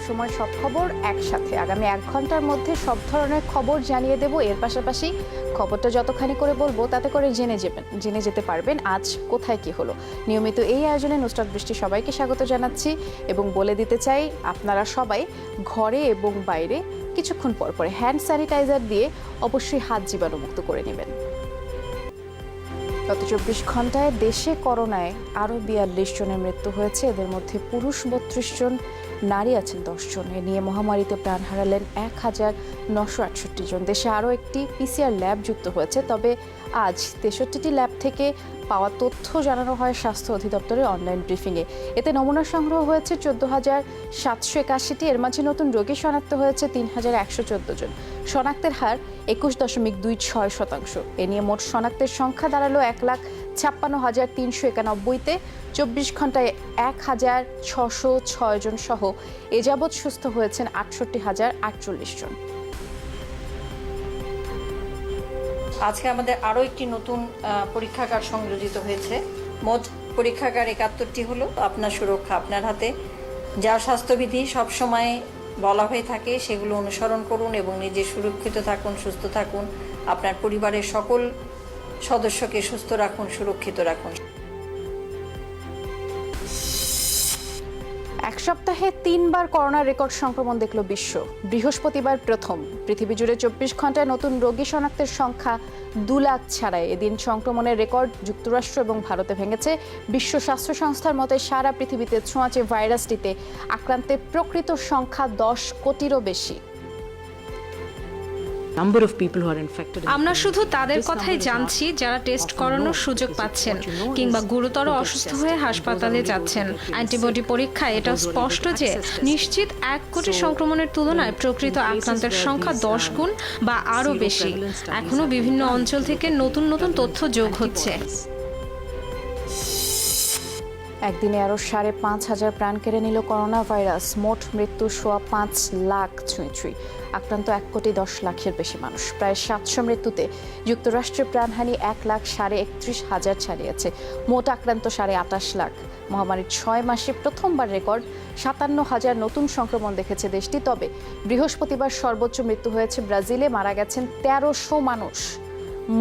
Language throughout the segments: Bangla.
সময় সব খবর একসাথে আগামী 1 ঘন্টার মধ্যে সব ধরনের খবর জানিয়ে দেব। এর পাশাপাশি খবরটা যতখানি করে বলবো তাতে করে জেনে যেতে পারবেন আজ কোথায় কি হলো। নিয়মিত এই আয়োজনে নুসরাত বৃষ্টি সবাইকে স্বাগত জানাচ্ছি এবং বলে দিতে চাই আপনারা সবাই ঘরে এবং বাইরে কিছুক্ষণ পর পরে হ্যান্ড স্যানিটাইজার দিয়ে অবশ্যই হাত জীবাণুমুক্ত করে নেবেন। গত 24 ঘন্টায় দেশে করোনায় আরও 42 জনের মৃত্যু হয়েছে। এদের মধ্যে পুরুষ 32 জন, নারী আছেন 10 জন। এ নিয়ে মহামারীতে প্রাণ হারালেন 1968 জন। দেশে আরও একটি পিসিআর ল্যাব যুক্ত হয়েছে। তবে আজ 63টি ল্যাব থেকে পাওয়া তথ্য জানানো হয় স্বাস্থ্য অধিদপ্তরের অনলাইন ব্রিফিংয়ে। এতে নমুনা সংগ্রহ হয়েছে 14,781টি। এর মাঝে নতুন রোগী শনাক্ত হয়েছে 3,114 জন। শনাক্তের হার 21.26%। এ নিয়ে মোট শনাক্তের সংখ্যা দাঁড়ালো 1,56,391-তে। 24 ঘন্টায় 1,606 জন সহ এ যাবৎ সুস্থ হয়েছেন 68,048 জন। আজকে আমাদের আরও একটি নতুন পরীক্ষাগার সংযোজিত হয়েছে। মোট পরীক্ষাগার 71টি হলো। আপনার সুরক্ষা আপনার হাতে। যা স্বাস্থ্যবিধি সবসময় বলা হয়ে থাকে সেগুলো অনুসরণ করুন এবং নিজে সুরক্ষিত থাকুন, সুস্থ থাকুন। আপনার পরিবারের সকল সদস্যকে সুস্থ রাখুন, সুরক্ষিত রাখুন। এক সপ্তাহে 3 বার করোনার রেকর্ড সংক্রমণ দেখল বিশ্ব। বৃহস্পতিবার প্রথম পৃথিবী জুড়ে 24 ঘন্টায় নতুন রোগী শনাক্তের সংখ্যা 2 লাখ ছাড়ায়। এদিন সংক্রমণের রেকর্ড যুক্তরাষ্ট্র এবং ভারতে ভেঙেছে। বিশ্ব স্বাস্থ্য সংস্থার মতে সারা পৃথিবীতে ছোঁয়াচে ভাইরাসটিতে আক্রান্তের প্রকৃত সংখ্যা 10 কোটিরও বেশি। আমরা শুধু তাদের কথাই জানছি যারা টেস্ট করানোর সুযোগ পাচ্ছেন কিংবা গুরুতর অসুস্থ হয়ে হাসপাতালে যাচ্ছেন। অ্যান্টিবডি পরীক্ষায় এটা স্পষ্ট যে নিশ্চিত 1 কোটি সংক্রমণের তুলনায় প্রকৃত আক্রান্তের সংখ্যা 10 গুণ বা আরও বেশি। এখনো বিভিন্ন অঞ্চল থেকে নতুন নতুন তথ্য যোগ হচ্ছে। একদিনে আরও 5,500 প্রাণ কেড়ে নিল করোনা ভাইরাস। মোট মৃত্যু 5 লাখ ছুঁই। আক্রান্ত 1,10,00,000-এর বেশি মানুষ। প্রায় 700 মৃত্যুতে যুক্তরাষ্ট্রের প্রাণহানি 1,31,000 ছাড়িয়েছে। মোট আক্রান্ত 28 লাখ। মহামারীর 6 মাসে প্রথমবার রেকর্ড 57,000 নতুন সংক্রমণ দেখেছে দেশটি। তবে বৃহস্পতিবার সর্বোচ্চ মৃত্যু হয়েছে ব্রাজিলে। মারা গেছেন 1,300 মানুষ।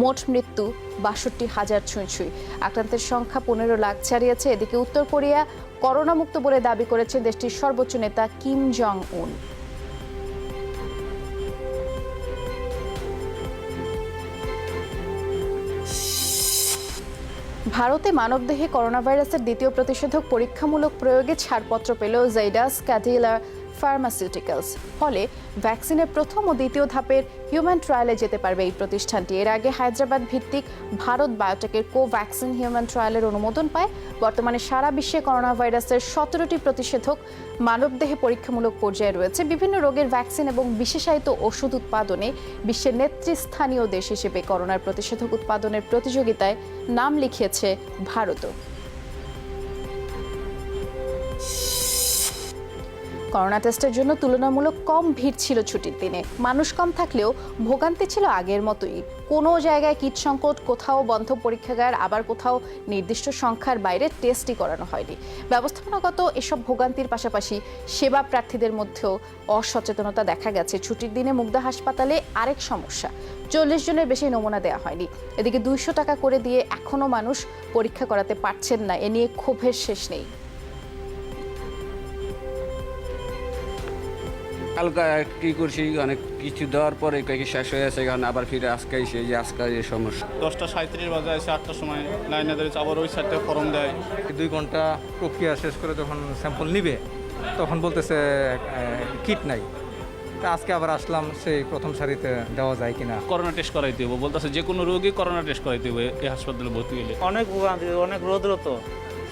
মোট মৃত্যু 62,000 ছুঁই। আক্রান্তের সংখ্যা 15 লাখ ছাড়িয়েছে। এদিকে উত্তর কোরিয়া করোনা মুক্ত বলে দাবি করেছেন দেশটির সর্বোচ্চ নেতা কিম জং উন। ভারতে মানবদেহে করোনা ভাইরাসের দ্বিতীয় প্রতিষেধক পরীক্ষামূলক প্রয়োগে ছাড়পত্র পেল জাইডাস ক্যাডিলা ফার্মাসিউটিক্যালস। ফলে ভ্যাকসিনের প্রথম ও দ্বিতীয় ধাপের হিউম্যান ট্রায়ালে যেতে পারবে এই প্রতিষ্ঠানটি। এর আগে হায়দ্রাবাদ ভিত্তিক ভারত বায়োটেকের কোভ্যাক্সিন হিউম্যান ট্রায়ালের অনুমোদন পায়। বর্তমানে সারা বিশ্বে করোনা ভাইরাসের 17টি প্রতিষেধক মানবদেহে পরীক্ষামূলক পর্যায়ে রয়েছে। বিভিন্ন রোগের ভ্যাকসিন এবং বিশেষায়িত ওষুধ উৎপাদনে বিশ্বের নেতৃস্থানীয় দেশ হিসেবে করোনার প্রতিষেধক উৎপাদনের প্রতিযোগিতায় নাম লিখিয়েছে ভারতও। করোনা টেস্টের জন্য তুলনামূলক কম ভিড় ছিল ছুটির দিনে। মানুষ কম থাকলেও ভোগান্তি ছিল আগের মতোই। কোনো জায়গায় কিট সংকট, কোথাও বন্ধ পরীক্ষাগার, আবার কোথাও নির্দিষ্ট সংখ্যার বাইরে টেস্টই করানো হয়নি। ব্যবস্থাপনাগত এসব ভোগান্তির পাশাপাশি সেবা প্রার্থীদের মধ্যেও অসচেতনতা দেখা গেছে। ছুটির দিনে মুগদা হাসপাতালে আরেক সমস্যা, 40 জনের বেশি নমুনা দেওয়া হয়নি। এদিকে 200 টাকা করে দিয়ে এখনও মানুষ পরীক্ষা করাতে পারছেন না। এ নিয়ে ক্ষোভের শেষ নেই। হালকা কি করছি, অনেক কিছু দেওয়ার পরে কয়েক শেষ হয়ে আছে, এখন আবার ফিরে আজকে এসে যে আজকে এই সমস্যা। 10:37 বাজে আছে, 8টার সময় লাইনে ধরেছে, আবার ওই সাইডটা ফর্ম দেয়। 2 ঘন্টা প্রক্রিয়া শেষ করে যখন স্যাম্পল নিবে তখন বলতেছে কিট নাই। তা আজকে আবার আসলাম, সেই প্রথম সারিতে দেওয়া যায় কিনা। করোনা টেস্ট করাইতে হবে বলতেছে, যে কোনো রোগী করোনা টেস্ট করাইতে হবে এই হাসপাতালে ভর্তি হলে। অনেক ভোগান্তি, অনেক রোদ্র তো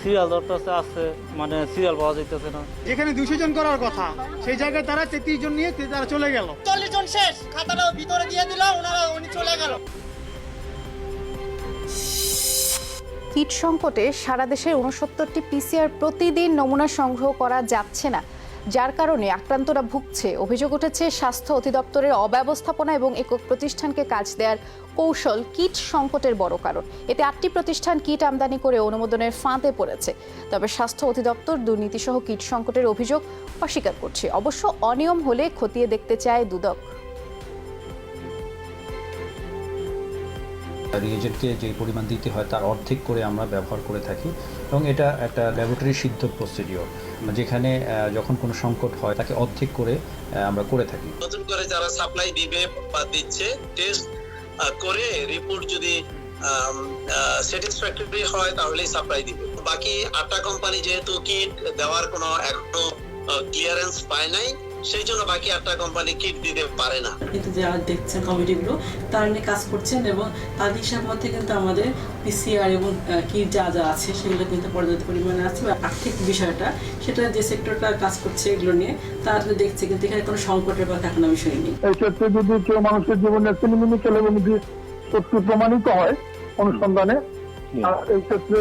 সিরিয়াল ধরতেছে, আছে মানে সিরিয়াল পাওয়া যাইতেছে না। যেখানে 200 জন করার কথা সেই জায়গায় তারা 33 জন নিয়ে তারা চলে গেল। 40 জন শেষ, খাতাটা ভিতরে দিয়ে দিল, উনি চলে গেল। কিট সংকটে সারা দেশের 69টি পিসিআর প্রতিদিন নমুনা সংগ্রহ করা যাচ্ছে না। যার কারণে আক্রান্তরা ভুগছে। অভিযোগ উঠেছে স্বাস্থ্য অধিদপ্তরের অব্যবস্থাপনা এবং একক প্রতিষ্ঠানকে কাজ দেওয়ার কৌশল কিট সংকটের বড় কারণ। এতে 8টি প্রতিষ্ঠান কিট আমদানি করে অনুমোদনের ফাঁদে পড়েছে। তবে স্বাস্থ্য অধিদপ্তর দুর্নীতিসহ কিট সংকটের অভিযোগ অস্বীকার করছে। অবশ্য অনিয়ম হলে খতিয়ে দেখতে চায় দুদক। রিএজেন্টকে যে পরিমাণ দিতে হয় তার অর্ধেক করে আমরা ব্যবহার করে থাকি এবং এটা একটা ল্যাবরেটরি সিদ্ধ প্রসিডিওর, যেখানে যখন কোনো সংকট হয় তাকে অর্ধেক করে আমরা করে থাকি। নতুন করে যারা সাপ্লাই দিবে বা দিচ্ছে টেস্ট করে রিপোর্ট যদি স্যাটিসফ্যাক্টরি হয় তাহলেই সাপ্লাই দিবে। বাকি 8টা কোম্পানি যেহেতু কিট দেওয়ার কোনো এখনো ক্লিয়ারেন্স পায় নাই, সেই জন্য বাকি 8টা কোম্পানি কিট দিতে পারে না। কিন্তু যারা দেখছেন কমিটিগুলো তারা নিয়ে কাজ করছেন এবং তাদের হিসাব মধ্যে কিন্তু আমাদের পিসিআর এবং কিট যা যা আছে সেগুলো কিন্তু পর্যাপ্ত পরিমাণে আছে। আর্থিক বিষয়টা সেটা যে সেক্টরটা কাজ করছে এগুলো নিয়ে তারা দেখছে, কিন্তু এখানে কোনো সংকটের কথা এখনো বিষয় নেই। এই ক্ষেত্রে যদি কেউ মানুষের জীবনে ক্রিমিনাল এবং যদি সত্যি প্রমাণিত হয় অনুসন্ধানে, এই ক্ষেত্রে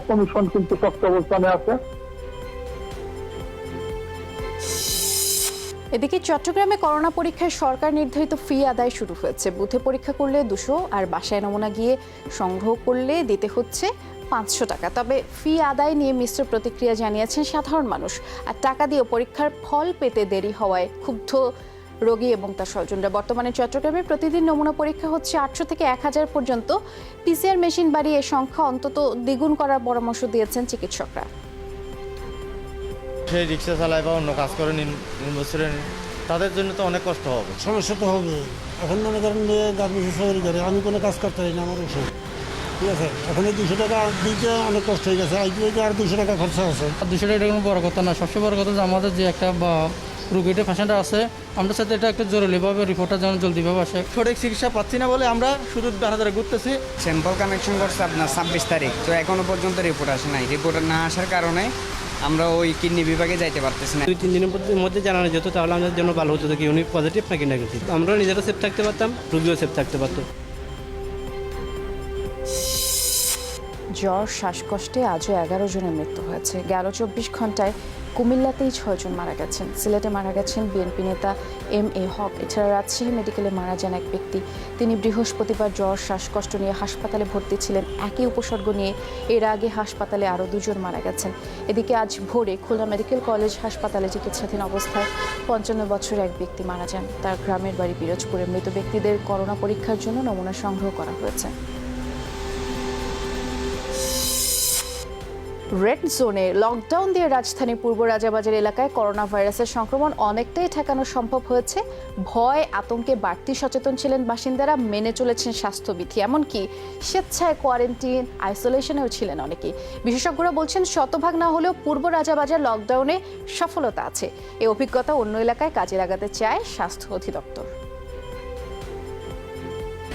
কমিশন কিন্তু শক্ত অবস্থানে আছে। এদিকে চট্টগ্রামে করোনা পরীক্ষায় সরকার নির্ধারিত ফি আদায় শুরু হয়েছে। বুথে পরীক্ষা করলে 200 আর বাসায় নমুনা গিয়ে সংগ্রহ করলে দিতে হচ্ছে 500 টাকা। তবে ফি আদায় নিয়ে মিশ্র প্রতিক্রিয়া জানিয়েছেন সাধারণ মানুষ। আর টাকা দিয়ে পরীক্ষার ফল পেতে দেরি হওয়ায় ক্ষুব্ধ রোগী এবং তার স্বজনরা। বর্তমানে চট্টগ্রামে প্রতিদিন নমুনা পরীক্ষা হচ্ছে 800 থেকে 1000 পর্যন্ত। পিসিআর মেশিন বাড়িয়ে এ সংখ্যা অন্তত দ্বিগুণ করার পরামর্শ দিয়েছেন চিকিৎসকরা। সেই রিক্সা চালায় বা অন্য কাজ করে নিন বছরের, তাদের জন্য তো অনেক কষ্ট হবে। সমস্যা তো হবে। এখন মনে করেন আমি কোনো কাজ করতে পারি না, আমার ওষুধ ঠিক আছে। এখন এই 200 টাকা দিতে অনেক কষ্ট হয়ে গেছে। আর 200 টাকা খরচা আছে। 200 টাকা কোনো বড় কথা না। সবচেয়ে বড় কথা যে আমাদের যে একটা রোগীটা পেশেন্ট আছে, আমরা সাথে এটা একটা জরুরিভাবে রিপোর্টটা যেন জলদিভাবে আসে। সঠিক চিকিৎসা পাচ্ছি না বলে আমরা শুধু বাজারে ঘুরতেছি। স্যাম্পল কানেকশন করছে আপনার 26 তারিখ, তো এখনো পর্যন্ত রিপোর্ট আসে নাই। রিপোর্ট না আসার কারণে আমরা ওই কিডনি বিভাগে যাইতে পারতেছি না। 2-3 দিনের মধ্যে জানানো যেত, তাহলে আমাদের জন্য ভালো হতো কি উনি পজিটিভ নাকি নেগেটিভ। আমরা নিজেরা সেফ থাকতে পারতাম, রোগীও সেফ থাকতে পারতো। জ্বর শ্বাসকষ্টে আজও 11 জনের মৃত্যু হয়েছে। গেল 24 ঘন্টায় কুমিল্লাতেই 6 জন মারা গেছেন। সিলেটে মারা গেছেন বিএনপি নেতা MA হক। এছাড়া রাজশাহী মেডিকেলে মারা যান এক ব্যক্তি। তিনি বৃহস্পতিবার জ্বর শ্বাসকষ্ট নিয়ে হাসপাতালে ভর্তি ছিলেন। একই উপসর্গ নিয়ে এর আগে হাসপাতালে আরও 2 জন মারা গেছেন। এদিকে আজ ভোরে খুলনা মেডিকেল কলেজ হাসপাতালে চিকিৎসাধীন অবস্থায় 55 বছরের এক ব্যক্তি মারা যান। তার গ্রামের বাড়ি পিরোজপুরে। মৃত ব্যক্তিদের করোনা পরীক্ষার জন্য নমুনা সংগ্রহ করা হয়েছে। রেড জোনে লকডাউন দিয়ে রাজধানীর পূর্ব রাজাবাজার এলাকায় করোনা ভাইরাসের সংক্রমণ অনেকটাই ঠেকানো সম্ভব হয়েছে। ভয় আতঙ্কে বাড়তি সচেতন ছিলেন বাসিন্দারা, মেনে চলেছেন স্বাস্থ্যবিধি। এমনকি স্বেচ্ছায় কোয়ারেন্টাইন আইসোলেশনেও ছিলেন অনেকেই। বিশেষজ্ঞরা বলছেন শতভাগ না হলেও পূর্ব রাজাবাজার লকডাউনে সফলতা আছে। এই অভিজ্ঞতা অন্য এলাকায় কাজে লাগাতে চায় স্বাস্থ্য অধিদপ্তর।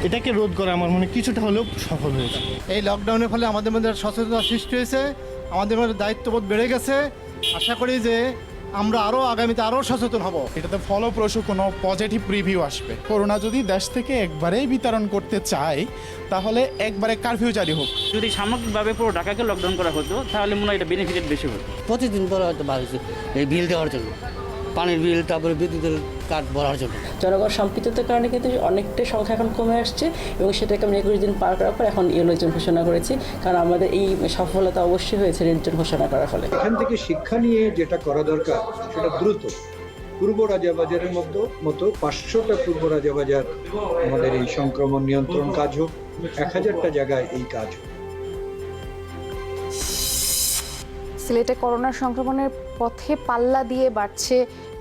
এটাকে রোধ করা আমার মনে কিছুটা হলেও সফল হয়েছে। এই লকডাউনের ফলে আমাদের মধ্যে সচেতনতা সৃষ্টি হয়েছে, আমাদের মধ্যে দায়িত্ববোধ বেড়ে গেছে। আশা করি যে আমরা আরও আগামীতে আরও সচেতন হব। এটাতে ফলপ্রসূ কোনো পজিটিভ রিভিউ আসবে। করোনা যদি দেশ থেকে একবারেই বিতরণ করতে চায় তাহলে একবারে কারফিউ জারি হোক। যদি সামগ্রিকভাবে পুরো ঢাকাকে লকডাউন করা হতো তাহলে মনে হয় এটা বেনিফিটেড বেশি হতো। প্রতিদিন বলা হয়তো বাড়ছে এই বিল দেওয়ার জন্য, পানির বিল, তারপরে বিদ্যুতের কার্ড ভরার জন্য। জনগণ সম্পৃক্ততার কারণে কিন্তু অনেকটাই সংখ্যা এখন কমে আসছে এবং সেটাকে আমরা 21 দিন পার করার পর এখন ইয়েলো জোন ঘোষণা করেছি। কারণ আমাদের এই সফলতা অবশ্যই হয়েছে রেড জোন ঘোষণা করার ফলে। এখান থেকে শিক্ষা নিয়ে যেটা করা দরকার সেটা দ্রুত পূর্ব রাজাবাজারের মতো 500টা পূর্ব রাজাবাজার আমাদের এই সংক্রমণ নিয়ন্ত্রণ কাজ হোক, 1000টা জায়গায় এই কাজ হোক। সিলেটে করোনা সংক্রমণের পথে পাল্লা দিয়ে বাড়ছে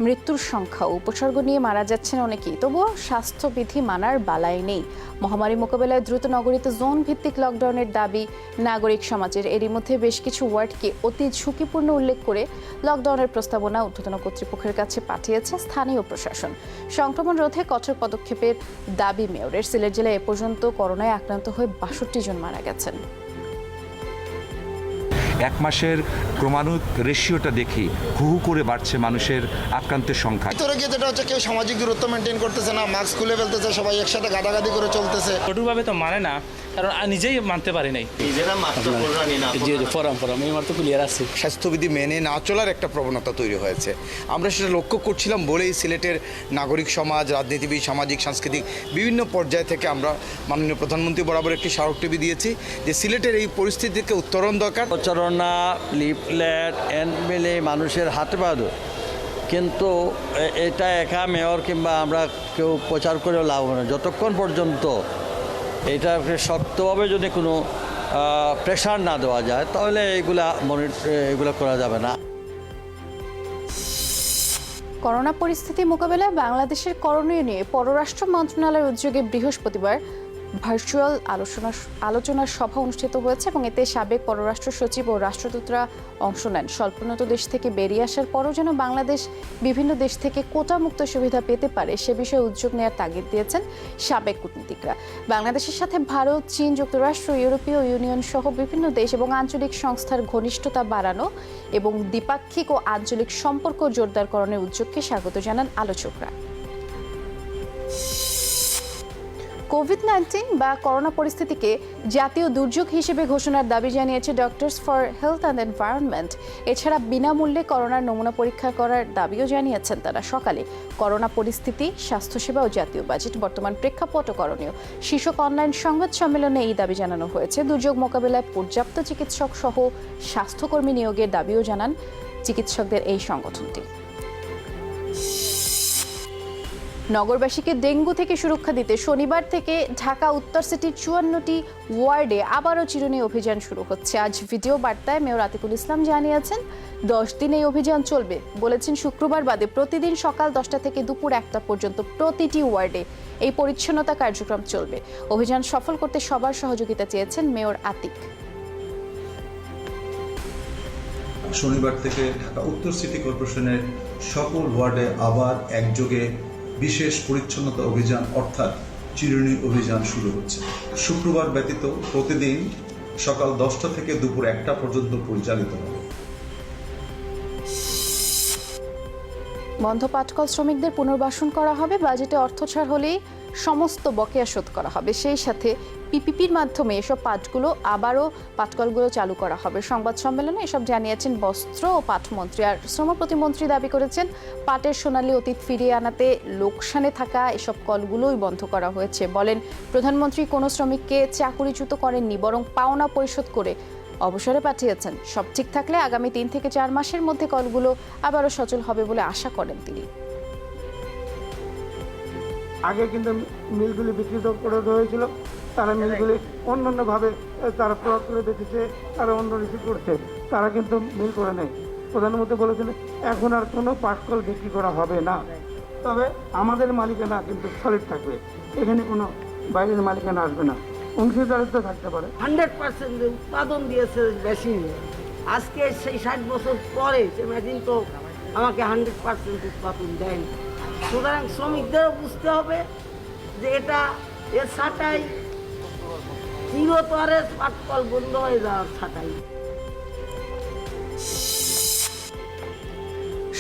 মৃত্যুর সংখ্যা। উপসর্গ নিয়ে মারা যাচ্ছেন অনেকেই, তবুও স্বাস্থ্যবিধি মানার বালাই নেই। মহামারী মোকাবেলায় দ্রুত নগরীতে জোন ভিত্তিক লকডাউনের দাবি নাগরিক সমাজের। এরই মধ্যে বেশ কিছু ওয়ার্ডকে অতি ঝুঁকিপূর্ণ উল্লেখ করে লকডাউনের প্রস্তাবনা ঊর্ধ্বতন কর্তৃপক্ষের কাছে পাঠিয়েছে স্থানীয় প্রশাসন। সংক্রমণ রোধে কঠোর পদক্ষেপের দাবি মেয়রের। সিলেট জেলায় এ পর্যন্ত করোনায় আক্রান্ত হয়ে 62 জন মারা গেছেন। এক মাসের ক্রমান্বয়ে রেশিওটা দেখি হু হু করে বাড়ছে মানুষের আক্রান্তের সংখ্যা। ভিতরে গিয়ে যেটা হচ্ছে কেউ সামাজিক দূরত্ব মেনটেন করতেছে না, মাস্ক খুলে ফেলতেছে, সবাই একসাথে গাদাগাদি করে চলতেছে। কঠোরভাবে তো মানে না, কারণ নিজেই মানতে পারি নাই। স্বাস্থ্যবিধি মেনে না চলার একটা প্রবণতা তৈরি হয়েছে। আমরা সেটা লক্ষ্য করছিলাম বলেই সিলেটের নাগরিক সমাজ, রাজনীতিবিদ, সামাজিক সাংস্কৃতিক বিভিন্ন পর্যায় থেকে আমরা মাননীয় প্রধানমন্ত্রী বরাবর একটি স্মারকলিপি দিয়েছি যে সিলেটের এই পরিস্থিতি থেকে উত্তরণ দরকার। প্রচারণা, লিফলেট, এনমেলে মানুষের হাতে পাওয়া, কিন্তু এটা একা মেয়র কিংবা আমরা কেউ প্রচার করেও লাভ হবে না যতক্ষণ পর্যন্ত এটাকে শক্তভাবে যদি কোনো প্রেশার না দেওয়া যায়, তাহলে এগুলা করা যাবে না। করোনা পরিস্থিতি মোকাবেলায় বাংলাদেশের করণীয় নিয়ে পররাষ্ট্র মন্ত্রণালয়ের উদ্যোগে বৃহস্পতিবার ভার্চুয়াল আলোচনার সভা অনুষ্ঠিত হয়েছে এবং এতে সাবেক পররাষ্ট্র সচিব ও রাষ্ট্রদূতরা অংশ নেন। স্বল্পোন্নত দেশ থেকে বেরিয়ে আসার পরও যেন বাংলাদেশ বিভিন্ন দেশ থেকে কোটামুক্ত সুবিধা পেতে পারে সে বিষয়ে উদ্যোগ নেওয়ার তাগিদ দিয়েছেন সাবেক কূটনীতিকরা। বাংলাদেশের সাথে ভারত, চীন, যুক্তরাষ্ট্র, ইউরোপীয় ইউনিয়ন সহ বিভিন্ন দেশ এবং আঞ্চলিক সংস্থার ঘনিষ্ঠতা বাড়ানো এবং দ্বিপাক্ষিক ও আঞ্চলিক সম্পর্ক জোরদারকরণের উদ্যোগকে স্বাগত জানান আলোচকরা। কোভিড-19 বা করোনা পরিস্থিতিকে জাতীয় দুর্যোগ হিসেবে ঘোষণার দাবি জানিয়েছে doctors for health and environment. এছাড়া বিনামূল্যে করোনার নমুনা পরীক্ষা করার দাবিও জানিয়েছেন তারা। সকালে করোনা পরিস্থিতি, স্বাস্থ্যসেবা ও জাতীয় বাজেট, বর্তমান প্রেক্ষাপট ও করণীয় শীর্ষক অনলাইন সংবাদ সম্মেলনে এই দাবি জানানো হয়েছে। দুর্যোগ মোকাবেলায় পর্যাপ্ত চিকিৎসক সহ স্বাস্থ্যকর্মী নিয়োগের দাবিও জানান চিকিৎসকদের এই সংগঠনটি। নগরবাসীকে ডেঙ্গু থেকে সুরক্ষা দিতে শনিবার থেকে ঢাকা উত্তর সিটির 54টি ওয়ার্ডে আবারও চিরুনি অভিযান শুরু হচ্ছে। আজ ভিডিও বার্তায় মেয়র আতিকুল ইসলাম জানিয়েছেন 10 দিন এই অভিযান চলবে। বলেছেন শুক্রবার বাদে প্রতিদিন সকাল 10টা থেকে দুপুর 1টা পর্যন্ত প্রতিটি ওয়ার্ডে এই পরিচ্ছন্নতা কার্যক্রম চলবে। অভিযান সফল করতে সবার সহযোগিতা চেয়েছেন মেয়র আতিক। শনিবার থেকে ঢাকা উত্তর সিটি কর্পোরেশনের সকল ওয়ার্ডে আবার একযোগে বিশেষ পরিচ্ছন্নতা অভিযান অর্থাৎ চিরুনি অভিযান শুরু হচ্ছে। শুক্রবার ব্যতীত প্রতিদিন সকাল 10টা থেকে দুপুর 1টা পর্যন্ত পরিচালিত হবে। বন্ধ পাটকল শ্রমিকদের পুনর্বাসন করা হবে। বাজেটে অর্থ ছাড় হলেই সমস্ত বকেয়া শোধ করা হবে। সেই সাথে পিপিপির মাধ্যমে এসব পাটকলগুলো চালু করা হবে। সংবাদ সম্মেলনে এসব জানিয়েছেন বস্ত্র ও পাট মন্ত্রী। আর শ্রম প্রতিমন্ত্রী দাবি করেছেন পাটের সোনালী অতীত ফিরিয়ে আনাতে লোকসানে থাকা এসব কলগুলোই বন্ধ করা হয়েছে। বলেন প্রধানমন্ত্রী কোনো শ্রমিককে চাকুরিচ্যুত করেননি, বরং পাওনা পরিশোধ করে অবসরে পাঠিয়েছেন। সব ঠিক থাকলে আগামী 3 থেকে 4 মাসের মধ্যে কলগুলো আবারও সচল হবে বলে আশা করেন তিনি। আগে কিন্তু মিলগুলি বিকৃত করে দেওয়া হয়েছিল, তারা মিলগুলি অন্যান্যভাবে তারা প্রয়োগ করে দেখেছে, তারা অন্য রিসিভ করছে, তারা কিন্তু মিল করে নেয়। প্রধানমন্ত্রী বলেছিলেন এখন আর কোনো পাটকল বিক্রি করা হবে না, তবে আমাদের মালিকানা কিন্তু সলিড থাকবে, এখানে কোনো বাইরের মালিকানা আসবে না, অংশীদারিত্ব থাকতে পারে। 100% উৎপাদন দিয়েছে মেশিন। আজকে সেই 60 বছর পরে সে মেশিন তো আমাকে 100% উৎপাদন দেয়নি। সুতরাং শ্রমিকদেরও বুঝতে হবে যে এটা এর ছাঁটাই চিরতরে পাটকল বন্ধ হয়ে যাওয়ার ছাঁটাই।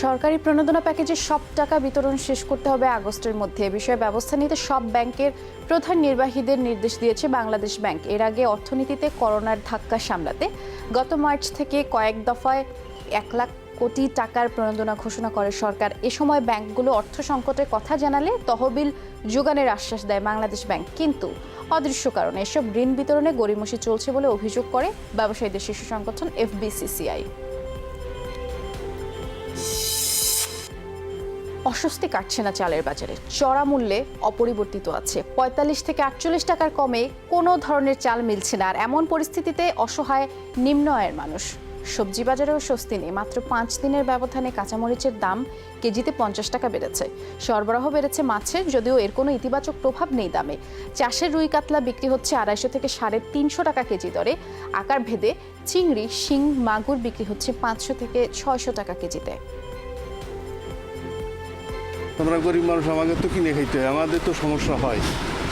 সরকারি প্রণোদনা প্যাকেজের সব টাকা বিতরণ শেষ করতে হবে আগস্টের মধ্যে। এ বিষয়ে ব্যবস্থা নিতে সব ব্যাংকের প্রধান নির্বাহীদের নির্দেশ দিয়েছে বাংলাদেশ ব্যাংক। এর আগে অর্থনীতিতে করোনার ধাক্কা সামলাতে গত মার্চ থেকে কয়েক দফায় 1 লাখ কোটি টাকার প্রণোদনা ঘোষণা করে সরকার। এ সময় ব্যাংকগুলো অর্থ সংকটের কথা জানালে তহবিল যোগানের আশ্বাস দেয় বাংলাদেশ ব্যাংক। কিন্তু অদৃশ্য কারণে এসব ঋণ বিতরণে গড়িমসি চলছে বলে অভিযোগ করে ব্যবসায়ীদের শীর্ষ সংগঠন FBCCI। অস্বস্তি কাটছে না চালের বাজারে। চড়া মূল্যে অপরিবর্তিত আছে। 45 থেকে 48 টাকার কমে কোনো ধরনের চাল মিলছে না। আর এমন পরিস্থিতিতে অসহায় নিম্ন আয়ের মানুষ। সবজি বাজারেও স্বস্তি নেই। মাত্র 5 দিনের ব্যবধানে কাঁচামরিচের দাম কেজিতে 50 টাকা বেড়েছে। সরবরাহ বেড়েছে মাছের, যদিও এর কোনো ইতিবাচক প্রভাব নেই দামে। চাষের রুই কাতলা বিক্রি হচ্ছে 250 থেকে 350 টাকা কেজি দরে। আকার ভেদে চিংড়ি, শিং, মাগুর বিক্রি হচ্ছে 500 থেকে 600 টাকা কেজিতে। আমরা গরিব মানুষ, আমাদের তো কিনে খাইতে হয়, আমাদের তো সমস্যা হয়,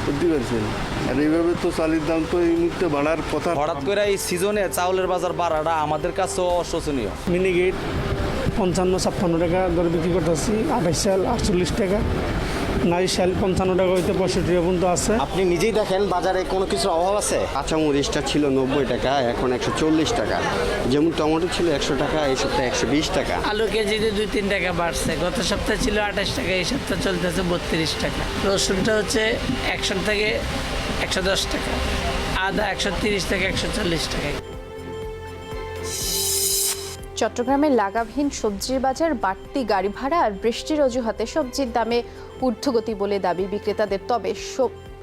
বুঝতে পারছেন। আর এইভাবে তো চালের দাম তো এই মুহূর্তে বাড়ার কথা। হঠাৎ করে এই সিজনে চাউলের বাজার বাড়াটা আমাদের কাছেও অশোচনীয়। মিনিকেট 55-56 টাকা দরে বিক্রি করতেছি, 28 চাল 48 টাকা, নারী চাল 55 টাকা হইতে 65 টাকা পর্যন্ত আছে। আপনি নিজেই দেখেন বাজারে কোনো কিছুর অভাব আছে? কাঁচামরিচটা ছিল 90 টাকা, এখন 140 টাকা। যেমন টমেটো ছিল 100 টাকা, এই সপ্তাহে 120 টাকা। আলু কেজিতে 2-3 টাকা বাড়ছে, গত সপ্তাহে ছিল 28 টাকা, এই সপ্তাহে চলতেছে 32 টাকা। রসুনটা হচ্ছে 100 থেকে 110 টাকা, আদা 130 থেকে 140 টাকা। চট্টগ্রামে লাগামহীন সবজির বাজার, বাড়তি গাড়ি ভাড়া আর বৃষ্টির অজুহাতে সবজির দামে ঊর্ধ্বগতি বলে দাবি বিক্রেতাদের। তবে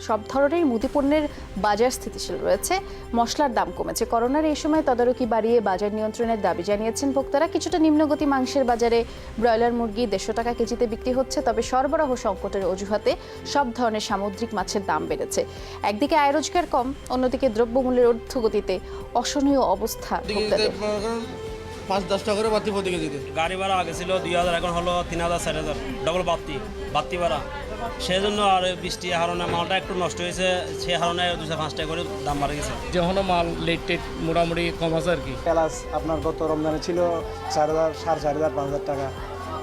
সব ধরনের মুদিপণ্যের বাজার স্থিতিশীল রয়েছে, মশলার দাম কমেছে। করোনার এই সময় তদারকি বাড়িয়ে বাজার নিয়ন্ত্রণের দাবি জানিয়েছেন ভোক্তারা। কিছুটা নিম্নগতি মাংসের বাজারে ব্রয়লার মুরগি 150 টাকা কেজিতে বিক্রি হচ্ছে, তবে সরবরাহ সংকটের অজুহাতে সব ধরনের সামুদ্রিক মাছের দাম বেড়েছে। একদিকে আয় রোজগার কম, অন্যদিকে দ্রব্যমূল্যের ঊর্ধ্বগতিতে অসহনীয় অবস্থা ভোক্তাদের। 5-10 টাকা করে বাড়তি প্রতি কেজিতে। গাড়ি ভাড়া আগে ছিল 2000, এখন হলো 3000-4000, ডবল বাড়তি ভাড়া। সেই জন্য আর বৃষ্টি হারণে মালটা একটু নষ্ট হয়েছে, সে হারণে 2-5 টাকা করে দাম বাড়ে গেছে। যখন মাল লেট মোটামুটি কম আছে আর কি। প্লাস আপনার গত রমজানে ছিল 4000, 4500, 5000 টাকা,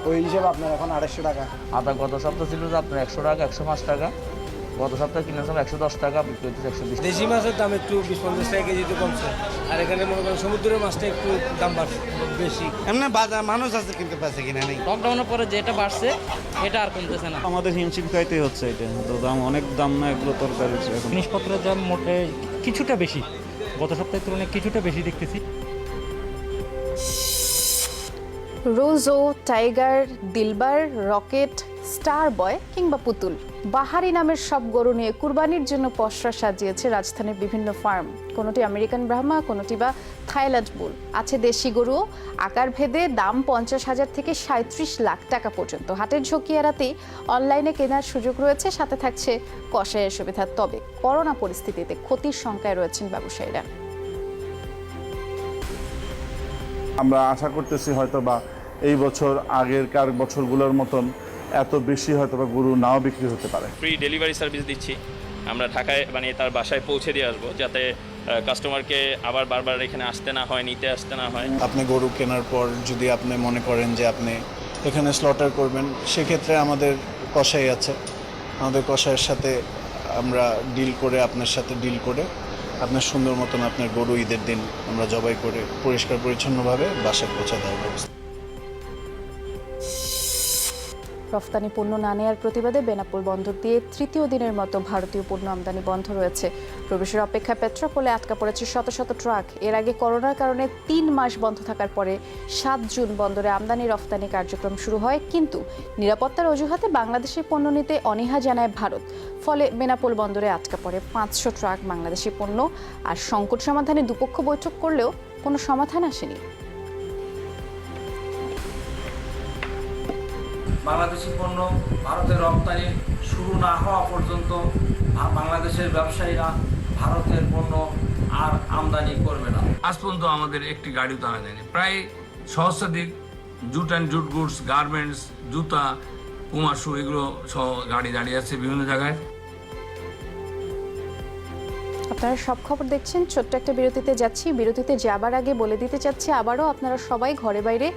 ওই হিসেবে আপনার এখন 250 টাকা। আদা গত সপ্তাহ ছিল যে আপনার 100 টাকা, 105 টাকা। গত সপ্তাহে কিনেছিলাম 110 টাকা, বিক্রি হচ্ছে 120। দেশি মাছের দাম একটু 20-50 টাকা কেজিতে কমছে, আর এখানে মনে করেন সমুদ্রের মাছটা একটু দাম বাড়ছে বেশি। এমনি বাজার মানুষ আছে কিন্তু পাচ্ছে কিনা নেই। লকডাউনের পরে যেটা বাড়ছে এটা আর কমতেছে না। আমাদের হিমশিম খাইতেই হচ্ছে, এটা তো দাম অনেক দাম না এগুলো তরকারি। জিনিসপত্রের দাম মোটে কিছুটা বেশি, গত সপ্তাহের তুলনায় কিছুটা বেশি দেখতেছি। রোজো, টাইগার, দিলবার, রকেট, স্টার বয় কিংবা পুতুল, বাহারি নামের সব গরু নিয়ে কুরবানির জন্য পসরা সাজিয়েছে রাজধানীর বিভিন্ন ফার্ম। কোনোটি আমেরিকান ব্রাহ্মা, কোনোটি বা থাইল্যান্ড বুল। আছে দেশি গরুও, আকার ভেদে দাম 50,000 থেকে 37 লাখ টাকা পর্যন্ত। হাটের ঝুঁকি এড়াতেই অনলাইনে কেনার সুযোগ রয়েছে, সাথে থাকছে কষায়ের সুবিধা। তবে করোনা পরিস্থিতিতে ক্ষতির শঙ্কায় রয়েছেন ব্যবসায়ীরা। আমরা আশা করতেছি হয়তো বা এই বছর আগেরকার বছরগুলোর মতন এত বেশি হয়তো বা গরু নাও বিক্রি হতে পারে। ফ্রি ডেলিভারি সার্ভিস দিচ্ছি আমরা, ঢাকায় মানে তার বাসায় পৌঁছে দিয়ে আসবো, যাতে কাস্টমারকে আবার বারবার এখানে আসতে না হয়, নিতে আসতে না হয়। আপনি গরু কেনার পর যদি আপনি মনে করেন যে আপনি এখানে স্লটার করবেন, সেক্ষেত্রে আমাদের কসাই আছে, আমাদের কসাইয়ের সাথে আমরা ডিল করে, আপনার সাথে ডিল করে আপনার সুন্দর মতন আপনার গরু ঈদের দিন আমরা জবাই করে পরিষ্কার পরিচ্ছন্নভাবে বাসায় পৌঁছে দেওয়ার ব্যবস্থা। রফতানি পণ্য না নেওয়ার প্রতিবাদে বেনাপোল বন্দর দিয়ে তৃতীয় দিনের মতো ভারতীয় পণ্য আমদানি বন্ধ রয়েছে। প্রবেশের অপেক্ষায় পেট্রোপোলে আটকা পড়েছে শত শত ট্রাক। এর আগে করোনার কারণে 3 মাস বন্ধ থাকার পরে 7 জুন বন্দরে আমদানি রফতানি কার্যক্রম শুরু হয়, কিন্তু নিরাপত্তার অজুহাতে বাংলাদেশি পণ্য নিতে অনীহা জানায় ভারত। ফলে বেনাপোল বন্দরে আটকা পড়ে 500 ট্রাক বাংলাদেশি পণ্য। আর সংকট সমাধানে দুপক্ষ বৈঠক করলেও কোনো সমাধান আসেনি। বাংলাদেশি পণ্য ভারতের রপ্তানি শুরু না হওয়া পর্যন্ত বাংলাদেশের ব্যবসায়ীরা ভারতের পণ্য আর আমদানি করবে না। আজ পর্যন্ত আমাদের একটি গাড়িও দাঁড়া যায়নি। প্রায় সহস্রাধিক jute and jute goods, garments, জুতা, পুমা শু, এগুলো সহ গাড়ি দাঁড়িয়ে আছে বিভিন্ন জায়গায়। আপনারা সব খবর দেখছেন। ছোট্ট একটা বিরতিতে যাচ্ছি। বিরতিতে যাবার আগে বলে দিতে চাচ্ছি আবারও, আপনারা সবাই ঘরে বাইরে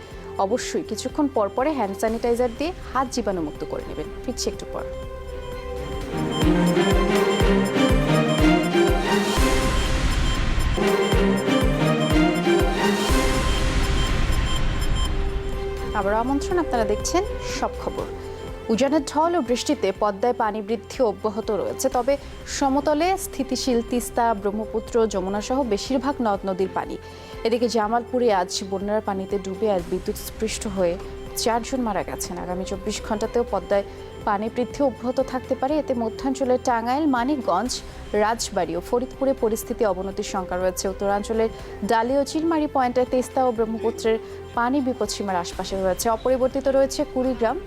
অবশ্যই কিছুক্ষণ পর পরে হ্যান্ড স্যানিটাইজার দিয়ে হাত জীবাণুমুক্ত করে নেবেন। ফিরছি একটু পর। আবারও আমন্ত্রণ, আপনারা দেখছেন সব খবর। উজানের ঢল ও বৃষ্টিতে পদ্মায় পানি বৃদ্ধি অব্যাহত রয়েছে, তবে সমতলে স্থিতিশীল তিস্তা, ব্রহ্মপুত্র, যমুনা সহ বেশিরভাগ নদ নদীর পানি। এদিকে জামালপুরে আজ বন্যার পানিতে ডুবে আর বিদ্যুৎস্পৃষ্ট হয়ে 4 জন মারা গেছেন। আগামী 24 ঘন্টাতেও পদ্মায় পানি বৃদ্ধি অব্যাহত থাকতে পারে। এতে মধ্যাঞ্চলের টাঙ্গাইল, মানিকগঞ্জ, রাজবাড়ী ও ফরিদপুরে পরিস্থিতি অবনতির শঙ্কা রয়েছে। উত্তরাঞ্চলের ডালি ও চিলমারি পয়েন্টে তিস্তা ও ব্রহ্মপুত্রের পানি বিপদসীমার আশপাশে রয়েছে। অপরিবর্তিত রয়েছে কুড়িগ্রাম,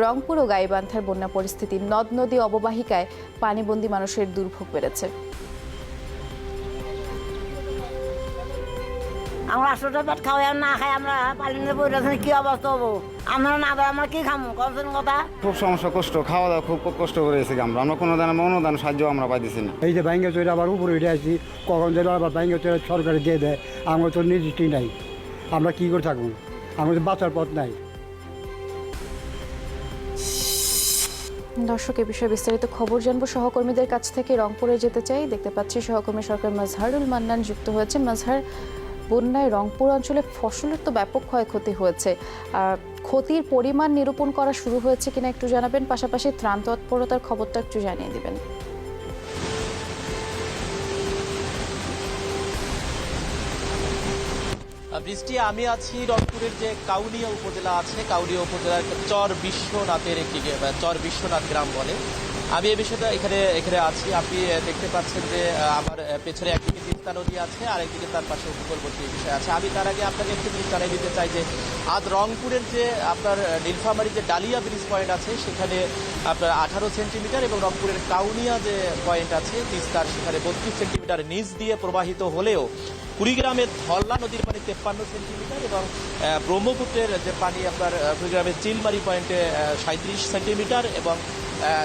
রংপুর ও গাইবান্ধার বন্যা পরিস্থিতি। নদ নদী অববাহিকায় পানিবন্দী মানুষের দুর্ভোগ বেড়েছে। আমরা 800 টাকা খাওয়াই আর না খাই আমরা পালিয়ে বই রাখেন কি অবস্থা হবো আমরা না দেয় আমরা কি খামো কখন কথা খুব সমস্যা, কষ্ট, খাওয়া দাওয়া খুব কষ্ট করে এসেছি আমরা কোনো অনুদান সাহায্য আমরা পাইতেছি না। এই যে ব্যাঙ্গে চলে আবার উপরে উঠে আসছি, কখন যেন আবার ব্যাঙ্গে চলে সরকারে দিয়ে দেয়, আমার তো নির্দিষ্টই নাই, আমরা কী করে থাকবো, আমাদের বাঁচার পথ নাই। দর্শক, এ বিষয়ে বিস্তারিত খবর জানবো সহকর্মীদের কাছ থেকে। রংপুরে যেতে চাই, দেখতে পাচ্ছি সহকর্মী সরকার মাজহারুল মান্নান যুক্ত হয়েছে। মাজহার, বন্যায় রংপুর অঞ্চলে ফসলের তো ব্যাপক ক্ষয়ক্ষতি হয়েছে, ক্ষতির পরিমাণ নিরূপণ করা শুরু হয়েছে কিনা একটু জানাবেন, পাশাপাশি ত্রাণ তৎপরতার খবরটা একটু জানিয়ে দিবেন। বৃষ্টি, আমি আছি রংপুরের যে কাউনিয়া উপজেলা আছে, কাউনিয়া উপজেলার চর বিশ্বনাথের একটি চর বিশ্বনাথ গ্রাম বলে। আমি এই বিষয়টা এখানে আছি। আপনি দেখতে পাচ্ছেন যে আমার পেছনে একদিকে তিস্তা নদী আছে, আর একদিকে তার পাশে উপকূলবর্তী বিষয় আছে। আমি তার আগে আপনাকে একটু জিনিস জানিয়ে দিতে চাই যে আজ রংপুরের যে আপনার নীলফামারী যে ডালিয়া ব্রিজ পয়েন্ট আছে সেখানে আপনার 18 সেন্টিমিটার, এবং রংপুরের কাউনিয়া যে পয়েন্ট আছে তিস্তার সেখানে 32 সেন্টিমিটার নিচ দিয়ে প্রবাহিত হলেও কুড়িগ্রামের ধল্লা নদীর পানি 53 সেন্টিমিটার, এবং ব্রহ্মপুত্রের যে পানি আপনার কুড়িগ্রামের চিলমারি পয়েন্টে 37 সেন্টিমিটার, এবং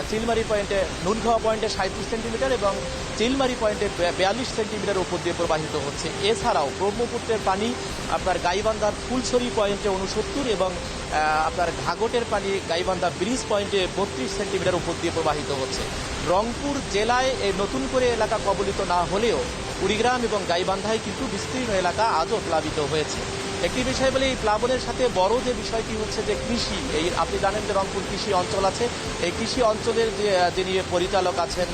চিলমারি পয়েন্টে নুনখাওয়া পয়েন্টে 37 সেন্টিমিটার, এবং চিলমারি পয়েন্টে 42 সেন্টিমিটার উপর দিয়ে প্রবাহিত হচ্ছে। এছাড়াও ব্রহ্মপুত্রের পানি আপনার গাইবান্ধার ফুলছড়ি পয়েন্টে 69, এবং আপনার ঘাগটের পানি গাইবান্ধা ব্রিজ পয়েন্টে 32 সেন্টিমিটার উপর দিয়ে প্রবাহিত হচ্ছে। রংপুর জেলায় এই নতুন করে এলাকা কবলিত না হলেও কুড়িগ্রাম এবং গাইবান্ধায় কিন্তু বিস্তীর্ণ এলাকা আজও প্লাবিত হয়েছে। একটি বিষয় বলে এই প্লাবনের সাথে বড় যে বিষয়টি হচ্ছে যে কৃষি। এই আপনি জানেন যে রংপুর কৃষি অঞ্চল আছে, এই কৃষি অঞ্চলের যিনি পরিচালক আছেন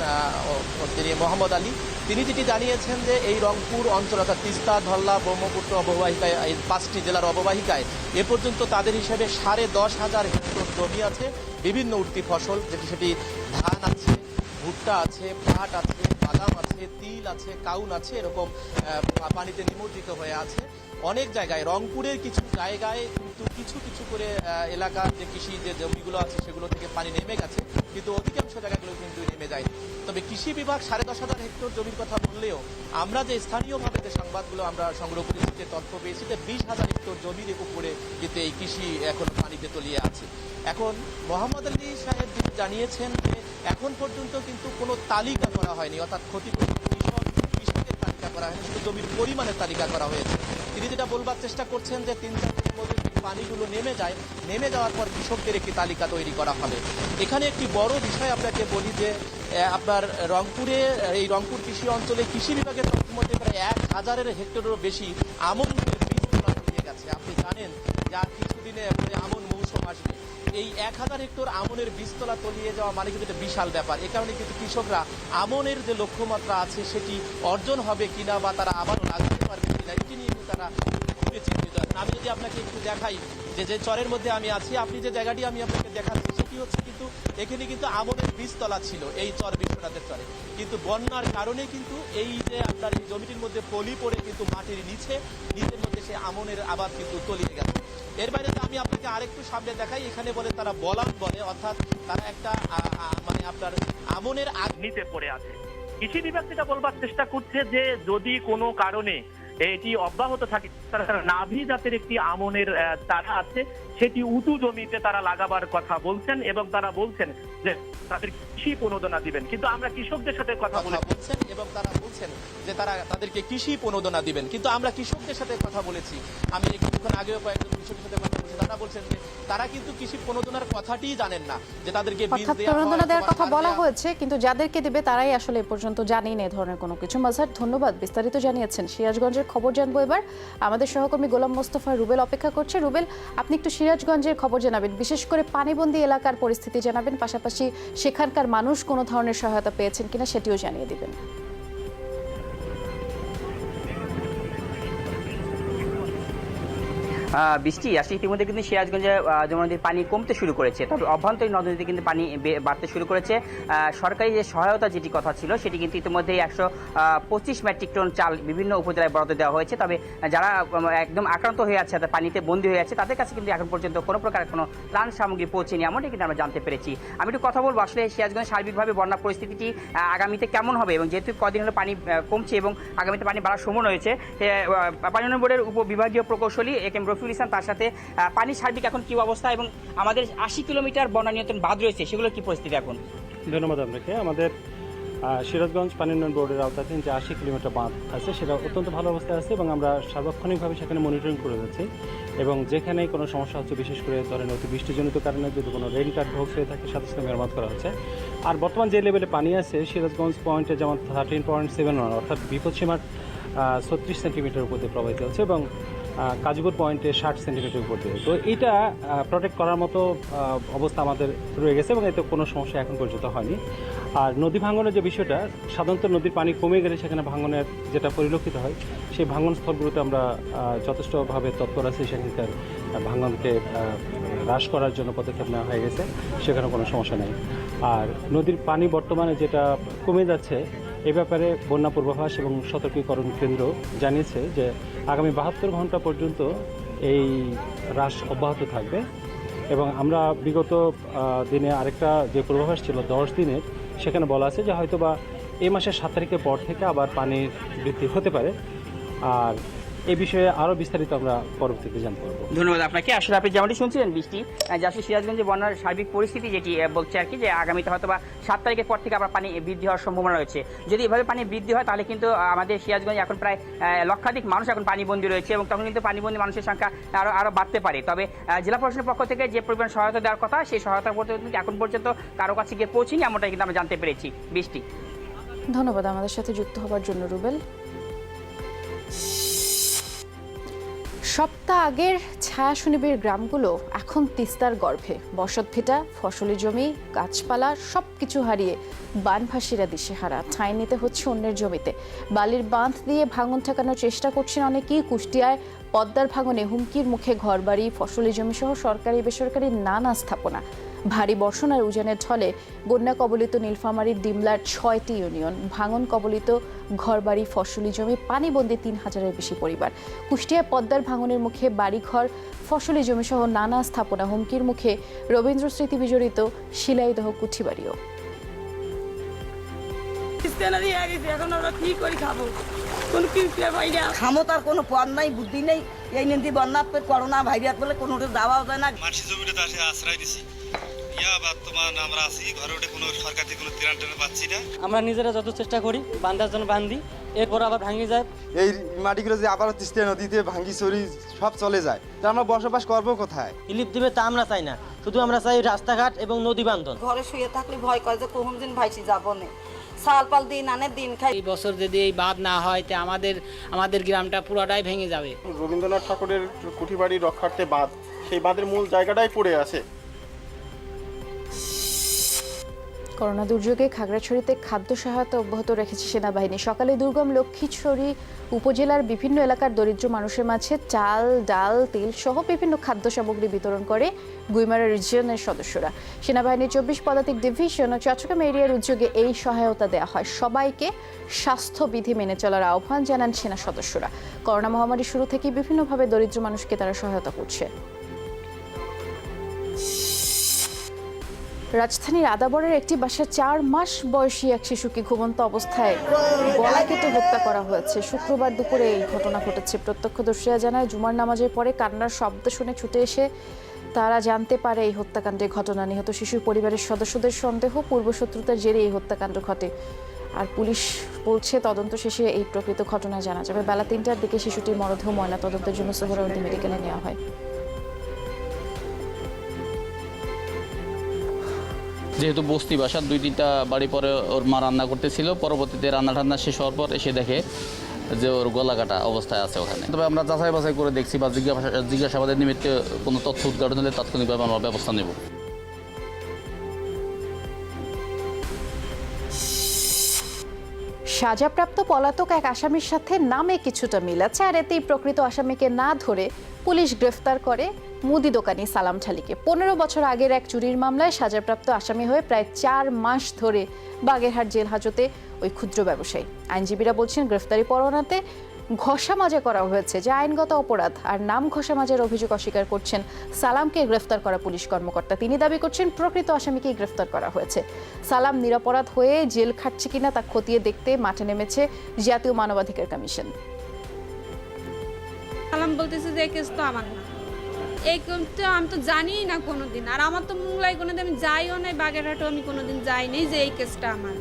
তিনি মোহাম্মদ আলী, তিনি যেটি জানিয়েছেন যে এই রংপুর অঞ্চল অর্থাৎ তিস্তা, ধল্লা, ব্রহ্মপুত্র অববাহিকায় এই 5টি জেলার অববাহিকায় এ পর্যন্ত তাদের হিসেবে 10,500 হেক্টর জমি আছে বিভিন্ন উঠতি ফসল, যেটি সেটি ধান আছে, ভুট্টা আছে, পাট আছে, বাদাম আছে, তিল আছে, কাউন আছে, এরকম পানিতে নিমজ্জিত হয়ে আছে। অনেক জায়গায় রংপুরের কিছু জায়গায় কিন্তু কিছু করে এলাকার যে কৃষি যে জমিগুলো আছে সেগুলো থেকে পানি নেমে গেছে, কিন্তু অধিকাংশ জায়গাগুলো কিন্তু নেমে যায়নি। তবে কৃষি বিভাগ 10,500 হেক্টর জমির কথা বললেও আমরা যে স্থানীয়ভাবে যে সংবাদগুলো আমরা সংগ্রহ করেছি, যে তথ্য পেয়েছি, যে 20,000 হেক্টর জমির উপরে কিন্তু এই কৃষি এখন পানিতে তলিয়ে আছে। এখন মোহাম্মদ আলী সাহেব জানিয়েছেন যে এখন পর্যন্ত কিন্তু কোনো তালিকা করা হয়নি, অর্থাৎ ক্ষতিগ্রস্ত কৃষকের তালিকা করা হয়নি, শুধু জমির পরিমাণের তালিকা করা হয়েছে। তিনি যেটা বলবার চেষ্টা করছেন যে 3-4 দিনের মধ্যে পানিগুলো নেমে যাওয়ার পর কৃষকদের একটি তালিকা তৈরি করা হবে। এখানে একটি বড় বিষয় আপনাকে বলি যে আপনার রংপুরে এই রংপুর কৃষি অঞ্চলে কৃষি বিভাগের মধ্যে প্রায় 1,000 হেক্টরেরও বেশি আমন বীজ তোলা হয়ে গেছে। আপনি জানেন যে আর কিছুদিনে আমন মৌসুম আসবে। এই 1,000 হেক্টর আমনের বীজতলা তলিয়ে যাওয়া মানে কিন্তু একটা বিশাল ব্যাপার। এ কারণে কিন্তু কৃষকরা আমনের যে লক্ষ্যমাত্রা আছে সেটি অর্জন হবে কিনা বা তারা আবারও লাগাতে পারবে কিনা এটি নিয়ে কিন্তু তারা চিন্তিত আছেন। আমি যদি আপনাকে একটু দেখাই যে চরের মধ্যে আমি আছি, আপনি যে জায়গাটি আমি আপনাকে দেখাচ্ছি সেটি হচ্ছে কিন্তু এখানে কিন্তু আমনের বীজতলা ছিল এই চর বিশ্বনাথের চরে, কিন্তু বন্যার কারণে কিন্তু এই যে আপনার এই জমিটির মধ্যে পলি পড়ে কিন্তু মাটির নিচের মধ্যে সে আমনের আবাদ কিন্তু তলিয়ে গেছে। এর বাইরে আমি আপনাকে আরেকটু সামনে দেখাই, এখানে বলে তারা বলান বলে, অর্থাৎ তারা একটা মানে আপনার আমনের নিচে পড়ে আছে। কৃষি বিভাগ যেটা বলবার চেষ্টা করছে যে যদি কোনো কারণে এটি অব্যাহত থাকে, তারা নাভি জাতের একটি আমনের চারা আছে, সেটি উঁচু জমিতে তারা লাগাবার কথা বলছেন, এবং তারা বলছেন যে তাদের কৃষি প্রণোদনা দিবেন। কিন্তু আমরা কৃষকদের সাথে কথা বলছেন এবং তারা বলছেন যে তারা তাদেরকে কৃষি প্রণোদনা দিবেন, কিন্তু আমরা কৃষকদের সাথে কথা বলেছি। আমি কিছুক্ষণ আগেও কয়েকজন কৃষকের সাথে কথা বলছি, তারা বলছেন যে তারা কিন্তু কৃষি প্রণোদনার কথাটিই জানেন না, যে তাদেরকে বীজ দেওয়ার কথা বলা হয়েছে, কিন্তু যাদেরকে দিবে তারাই আসলে এ পর্যন্ত জানেই না এই ধরনের কোনো কিছু। মাজহার, ধন্যবাদ, বিস্তারিত জানিয়েছেন। সিরাজগঞ্জের খবর জানবো এবার। আমাদের সহকর্মী গোলাম মোস্তফা রুবেল অপেক্ষা করছে। রুবেল, আপনি একটু সিরাজগঞ্জের খবর জানাবেন, বিশেষ করে পানিবন্দী এলাকার পরিস্থিতি জানাবেন, পাশাপাশি সেখানকার মানুষ কোনো ধরনের সহায়তা পেয়েছেন কিনা সেটিও জানিয়ে দিবেন। বৃষ্টি আসলে ইতিমধ্যে কিন্তু সিরাজগঞ্জে যমুনা নদীর পানি কমতে শুরু করেছে, তবে অভ্যন্তরীণ নদ নদীতে কিন্তু পানি বাড়তে শুরু করেছে। সরকারি যে সহায়তা যেটি কথা ছিল সেটি কিন্তু ইতিমধ্যেই 125 মেট্রিক টন চাল বিভিন্ন উপজেলায় বরাদ্দ দেওয়া হয়েছে। তবে যারা একদম আক্রান্ত হয়ে আছে, পানিতে বন্দী হয়ে আছে, তাদের কাছে কিন্তু এখন পর্যন্ত কোনো প্রকার কোনো ত্রাণ সামগ্রী পৌঁছেনি, এমনটাই কিন্তু আমরা জানতে পেরেছি। আমি একটু কথা বলবো আসলে সিরাজগঞ্জ সার্বিকভাবে বন্যা পরিস্থিতিটি আগামীতে কেমন হবে, এবং যেহেতু কদিন হলো পানি কমছে এবং আগামীতে পানি বাড়ার সম্ভাবনা রয়েছে, পানি উন্নয়ন বোর্ডের উপবিভাগীয় প্রকৌশলী এম রফিউল ইসলাম, তার সাথে পানির সার্বিক এখন কি অবস্থা এবং আমাদের 80 কিলোমিটার বন্যা নিয়ন্ত্রণ বাঁধ রয়েছে, সেগুলোর কি পরিস্থিতি এখন? ধন্যবাদ আপনাকে। আমাদের সিরাজগঞ্জ পানি উন্নয়ন বোর্ডের আওতাধীন যে 80 কিলোমিটার বাঁধ আছে সেটা অত্যন্ত ভালো অবস্থায় আছে এবং আমরা সার্বক্ষণিকভাবে সেখানে মনিটরিং করে যাচ্ছি। এবং যেখানে কোনো সমস্যা হচ্ছে, বিশেষ করে ধরেন অতিবৃষ্টিজনিত কারণে যদি কোনো রেইন কাট ভোগ হয়ে থাকে, সাথে সাথে মেরামত করা হচ্ছে। আর বর্তমান যে লেভেলে পানি আছে সিরাজগঞ্জ পয়েন্টে যেমন 13.71 অর্থাৎ বিপদসীমার 36 সেন্টিমিটার উপর দিয়ে প্রবাহিত হচ্ছে এবং কাজীপুর পয়েন্টে 60 সেন্টিমিটার উপর দিয়ে। তো এইটা প্রোটেক্ট করার মতো অবস্থা আমাদের রয়ে গেছে এবং এতে কোনো সমস্যা এখন পর্যন্ত হয়নি। আর নদী ভাঙনের যে বিষয়টা, সাধারণত নদীর পানি কমে গেলে সেখানে ভাঙনের যেটা পরিলক্ষিত হয়, সেই ভাঙন স্থলগুলোতে আমরা যথেষ্টভাবে তৎপর আছি, সেখানকার ভাঙনকে হ্রাস করার জন্য পদক্ষেপ নেওয়া হয়ে গেছে, সেখানে কোনো সমস্যা নেই। আর নদীর পানি বর্তমানে যেটা কমে যাচ্ছে, এ ব্যাপারে বন্যা পূর্বাভাস এবং সতর্কীকরণ কেন্দ্র জানিয়েছে যে আগামী 72 ঘন্টা পর্যন্ত এই হ্রাস অব্যাহত থাকবে। এবং আমরা বিগত দিনে আরেকটা যে পূর্বাভাস ছিল 10 দিনের, সেখানে বলা আছে যে হয়তোবা এই মাসের 7 তারিখের পর থেকে আবার পানির বৃদ্ধি হতে পারে। আর এই বিষয়ে আরও বিস্তারিত আমরা পরবর্তীতে জানতে পারবো। ধন্যবাদ আপনাকে। আসলে আপনি যেমনটি শুনছিলেন বৃষ্টি, যে আসলে সিরাজগঞ্জে বন্যার সার্বিক পরিস্থিতি যেটি বলছে আর কি, যে আগামীতে হয়তো বা 7 তারিখের পর থেকে আবার পানি বৃদ্ধি হওয়ার সম্ভাবনা রয়েছে। যদি এভাবে পানি বৃদ্ধি হয় তাহলে কিন্তু আমাদের সিরাজগঞ্জে এখন প্রায় লক্ষাধিক মানুষ এখন পানিবন্দী রয়েছে এবং তখন কিন্তু পানিবন্দী মানুষের সংখ্যা আরও বাড়তে পারে। তবে জেলা প্রশাসনের পক্ষ থেকে যে পরিমাণ সহায়তা দেওয়ার কথা, সেই সহায়তা এখন পর্যন্ত কারো কাছে গিয়ে পৌঁছেনি, এমনটাই কিন্তু আমরা জানতে পেরেছি। বৃষ্টি, ধন্যবাদ আমাদের সাথে যুক্ত হবার জন্য রুবেল। সপ্তাহ আগের ছায়া সুনিবিড় গ্রামগুলো এখন তিস্তার গর্ভে। বসতভিটা, ফসলি জমি, গাছপালা সবকিছু হারিয়ে বানভাসীরা দিশেহারা। ঠাঁই নিতে হচ্ছে অন্যের জমিতে। বালির বাঁধ দিয়ে ভাঙন ঠেকানোর চেষ্টা করছেন অনেকেই। কুষ্টিয়ায় পদ্মার ভাঙনে হুমকির মুখে ঘরবাড়ি, ফসলি জমি সহ সরকারি বেসরকারি নানা স্থাপনা। ভারী বর্ষণ আর উজানের ঢলে বন্যা কবলিত নীলফামারীর ডিমলার 6টি ইউনিয়ন। ভাঙন কবলিত ঘরবাড়ি, ফসলি জমি, পানিবন্দী 3000-এর বেশি পরিবার। কুষ্টিয়ায় পদ্মার ভাঙনের মুখে বাড়িঘর, ফসলি জমি সহ নানা স্থাপনা হুমকির মুখে। রবীন্দ্র স্মৃতি বিজড়িত শিলাইদহ কুঠিবাড়িও। এখন আমরা কি করে খাবো? খামতার কোনো পথ নাই, বুদ্ধি নেই। এই নিয়ে বন্যা করোনা ভাইরাস বলে কোনো দাওয়াও যায় না। মানসি জমিতে আসে আশ্রয় দিছি, বর্তমান আমরা আছি ঘরে উঠে, কোনো সরকার থেকে কোনো ত্রাণ পাচ্ছি না। আমরা নিজেরা যত চেষ্টা করি বান্ধার জন্য বান্ধি, এরপর আবার ভাঙে যায়। এই মাটিগুলো যে আবার তিস্তা নদীতে ভাঙ্গি চুরি সব চলে যায়, তা আমরা বসবাস করবো কোথায়? রিলিফ দিবে তা আমরা চাই না, শুধু আমরা চাই রাস্তাঘাট এবং নদী বান্ধন। ঘরে শুয়ে থাকলে ভয় করে যে কোন দিন ভাইসি যাবো না। সাল পাল দিন আনে দিন খাই। এই বছর যদি এই বাঁধ না হয় তে আমাদের গ্রামটা পুরোটাই ভেঙে যাবে। রবীন্দ্রনাথ ঠাকুরের কুঠিবাড়ি রক্ষার্থে বাঁধ, সেই বাঁধের মূল জায়গাটাই পড়ে আছে। করোনা দুর্যোগে খাগড়াছড়িতে খাদ্য সহায়তা অব্যাহত রেখেছে সেনাবাহিনী। সকালে দুর্গম লক্ষ্মীছড়ি উপজেলার বিভিন্ন এলাকার দরিদ্র মানুষের মাঝে চাল, ডাল, তেল সহ বিভিন্ন খাদ্য সামগ্রী বিতরণ করে গুইমারা রিজিয়নের সদস্যরা। সেনাবাহিনীর 24 পদাতিক ডিভিশন ও চট্টগ্রাম এরিয়ার উদ্যোগে এই সহায়তা দেওয়া হয়। সবাইকে স্বাস্থ্যবিধি মেনে চলার আহ্বান জানান সেনা সদস্যরা। করোনা মহামারী শুরু থেকেই বিভিন্নভাবে দরিদ্র মানুষকে তারা সহায়তা করছে। রাজধানীর আদাবরের একটি বাসায় 4 মাস বয়সী এক শিশুকে ঘুমন্ত অবস্থায় গলা কেটে হত্যা করা হয়েছে। শুক্রবার দুপুরে এই ঘটনা ঘটেছে। প্রত্যক্ষদর্শীরা জানায় জুমার নামাজের পরে কান্নার শব্দ শুনে ছুটে এসে তারা জানতে পারে এই হত্যাকাণ্ডের ঘটনা। নিহত শিশুর পরিবারের সদস্যদের সন্দেহ পূর্বশত্রুতার জেরে এই হত্যাকাণ্ড ঘটে। আর পুলিশ বলছে তদন্ত শেষে এই প্রকৃত ঘটনা জানা যাবে। বেলা 3টার দিকে শিশুটির মরদেহ ময়নাতদন্তের জন্য সোহরাওয়ার্দী মেডিকেলে নেওয়া হয়। যেহেতু বস্তি বাসা, 2-3টা বাড়ি পরে ওর মা রান্না করতেছিল, পরবর্তীতে রান্না টান্না শেষ হওয়ার পর এসে দেখে যে ওর গলা কাটা অবস্থায় আছে ওখানে। তবে আমরা যাচাই বাছাই করে দেখছি বা জিজ্ঞাসাবাদের নিমিত্তে কোনো তথ্য উদ্ঘাটন হলে তাৎক্ষণিকভাবে আমরা ব্যবস্থা নেব। সাজাপ্রাপ্ত পলাতক এক আসামির সাথে নামে কিছুটা মিল আছে, আর এতেই প্রকৃত আসামিকে না ধরে পুলিশ গ্রেফতার করে মুদি দোকানি সালাম ঠালিকে। 15 বছর আগের এক চুরির মামলায় সাজাপ্রাপ্ত আসামি হয়ে প্রায় 4 মাস ধরে বাগেরহাট জেল হাজতে ওই ক্ষুদ্র ব্যবসায়ী। আইনজীবীরা বলছেন, গ্রেফতারি পরোয়ানাতে ঘষা মাজা করা হয়েছে, যে আইনগত অপরাধ, আর নাম ঘষা মাজার অভিযোগ অস্বীকার করছেন সালামকে গ্রেফতার করা পুলিশ কর্মকর্তা। তিনি দাবি করছেন প্রকৃত আসামিকেই গ্রেফতার করা হয়েছে। সালাম নিরপরাধ হয়ে জেল খাটছে কিনা তা খতিয়ে দেখতে মাঠে নেমেছে জাতীয় মানবাধিকার কমিশন। সালাম বলতেছে যে এই কেস তো আমার না, এই কেসটা আমি তো জানিই না কোনোদিন, আর আমার তো মোংলায় কোনোদিন আমি যাইও নাই, বাগেরহাটও আমি কোনোদিন যাইনি যে এই কেসটা আমার।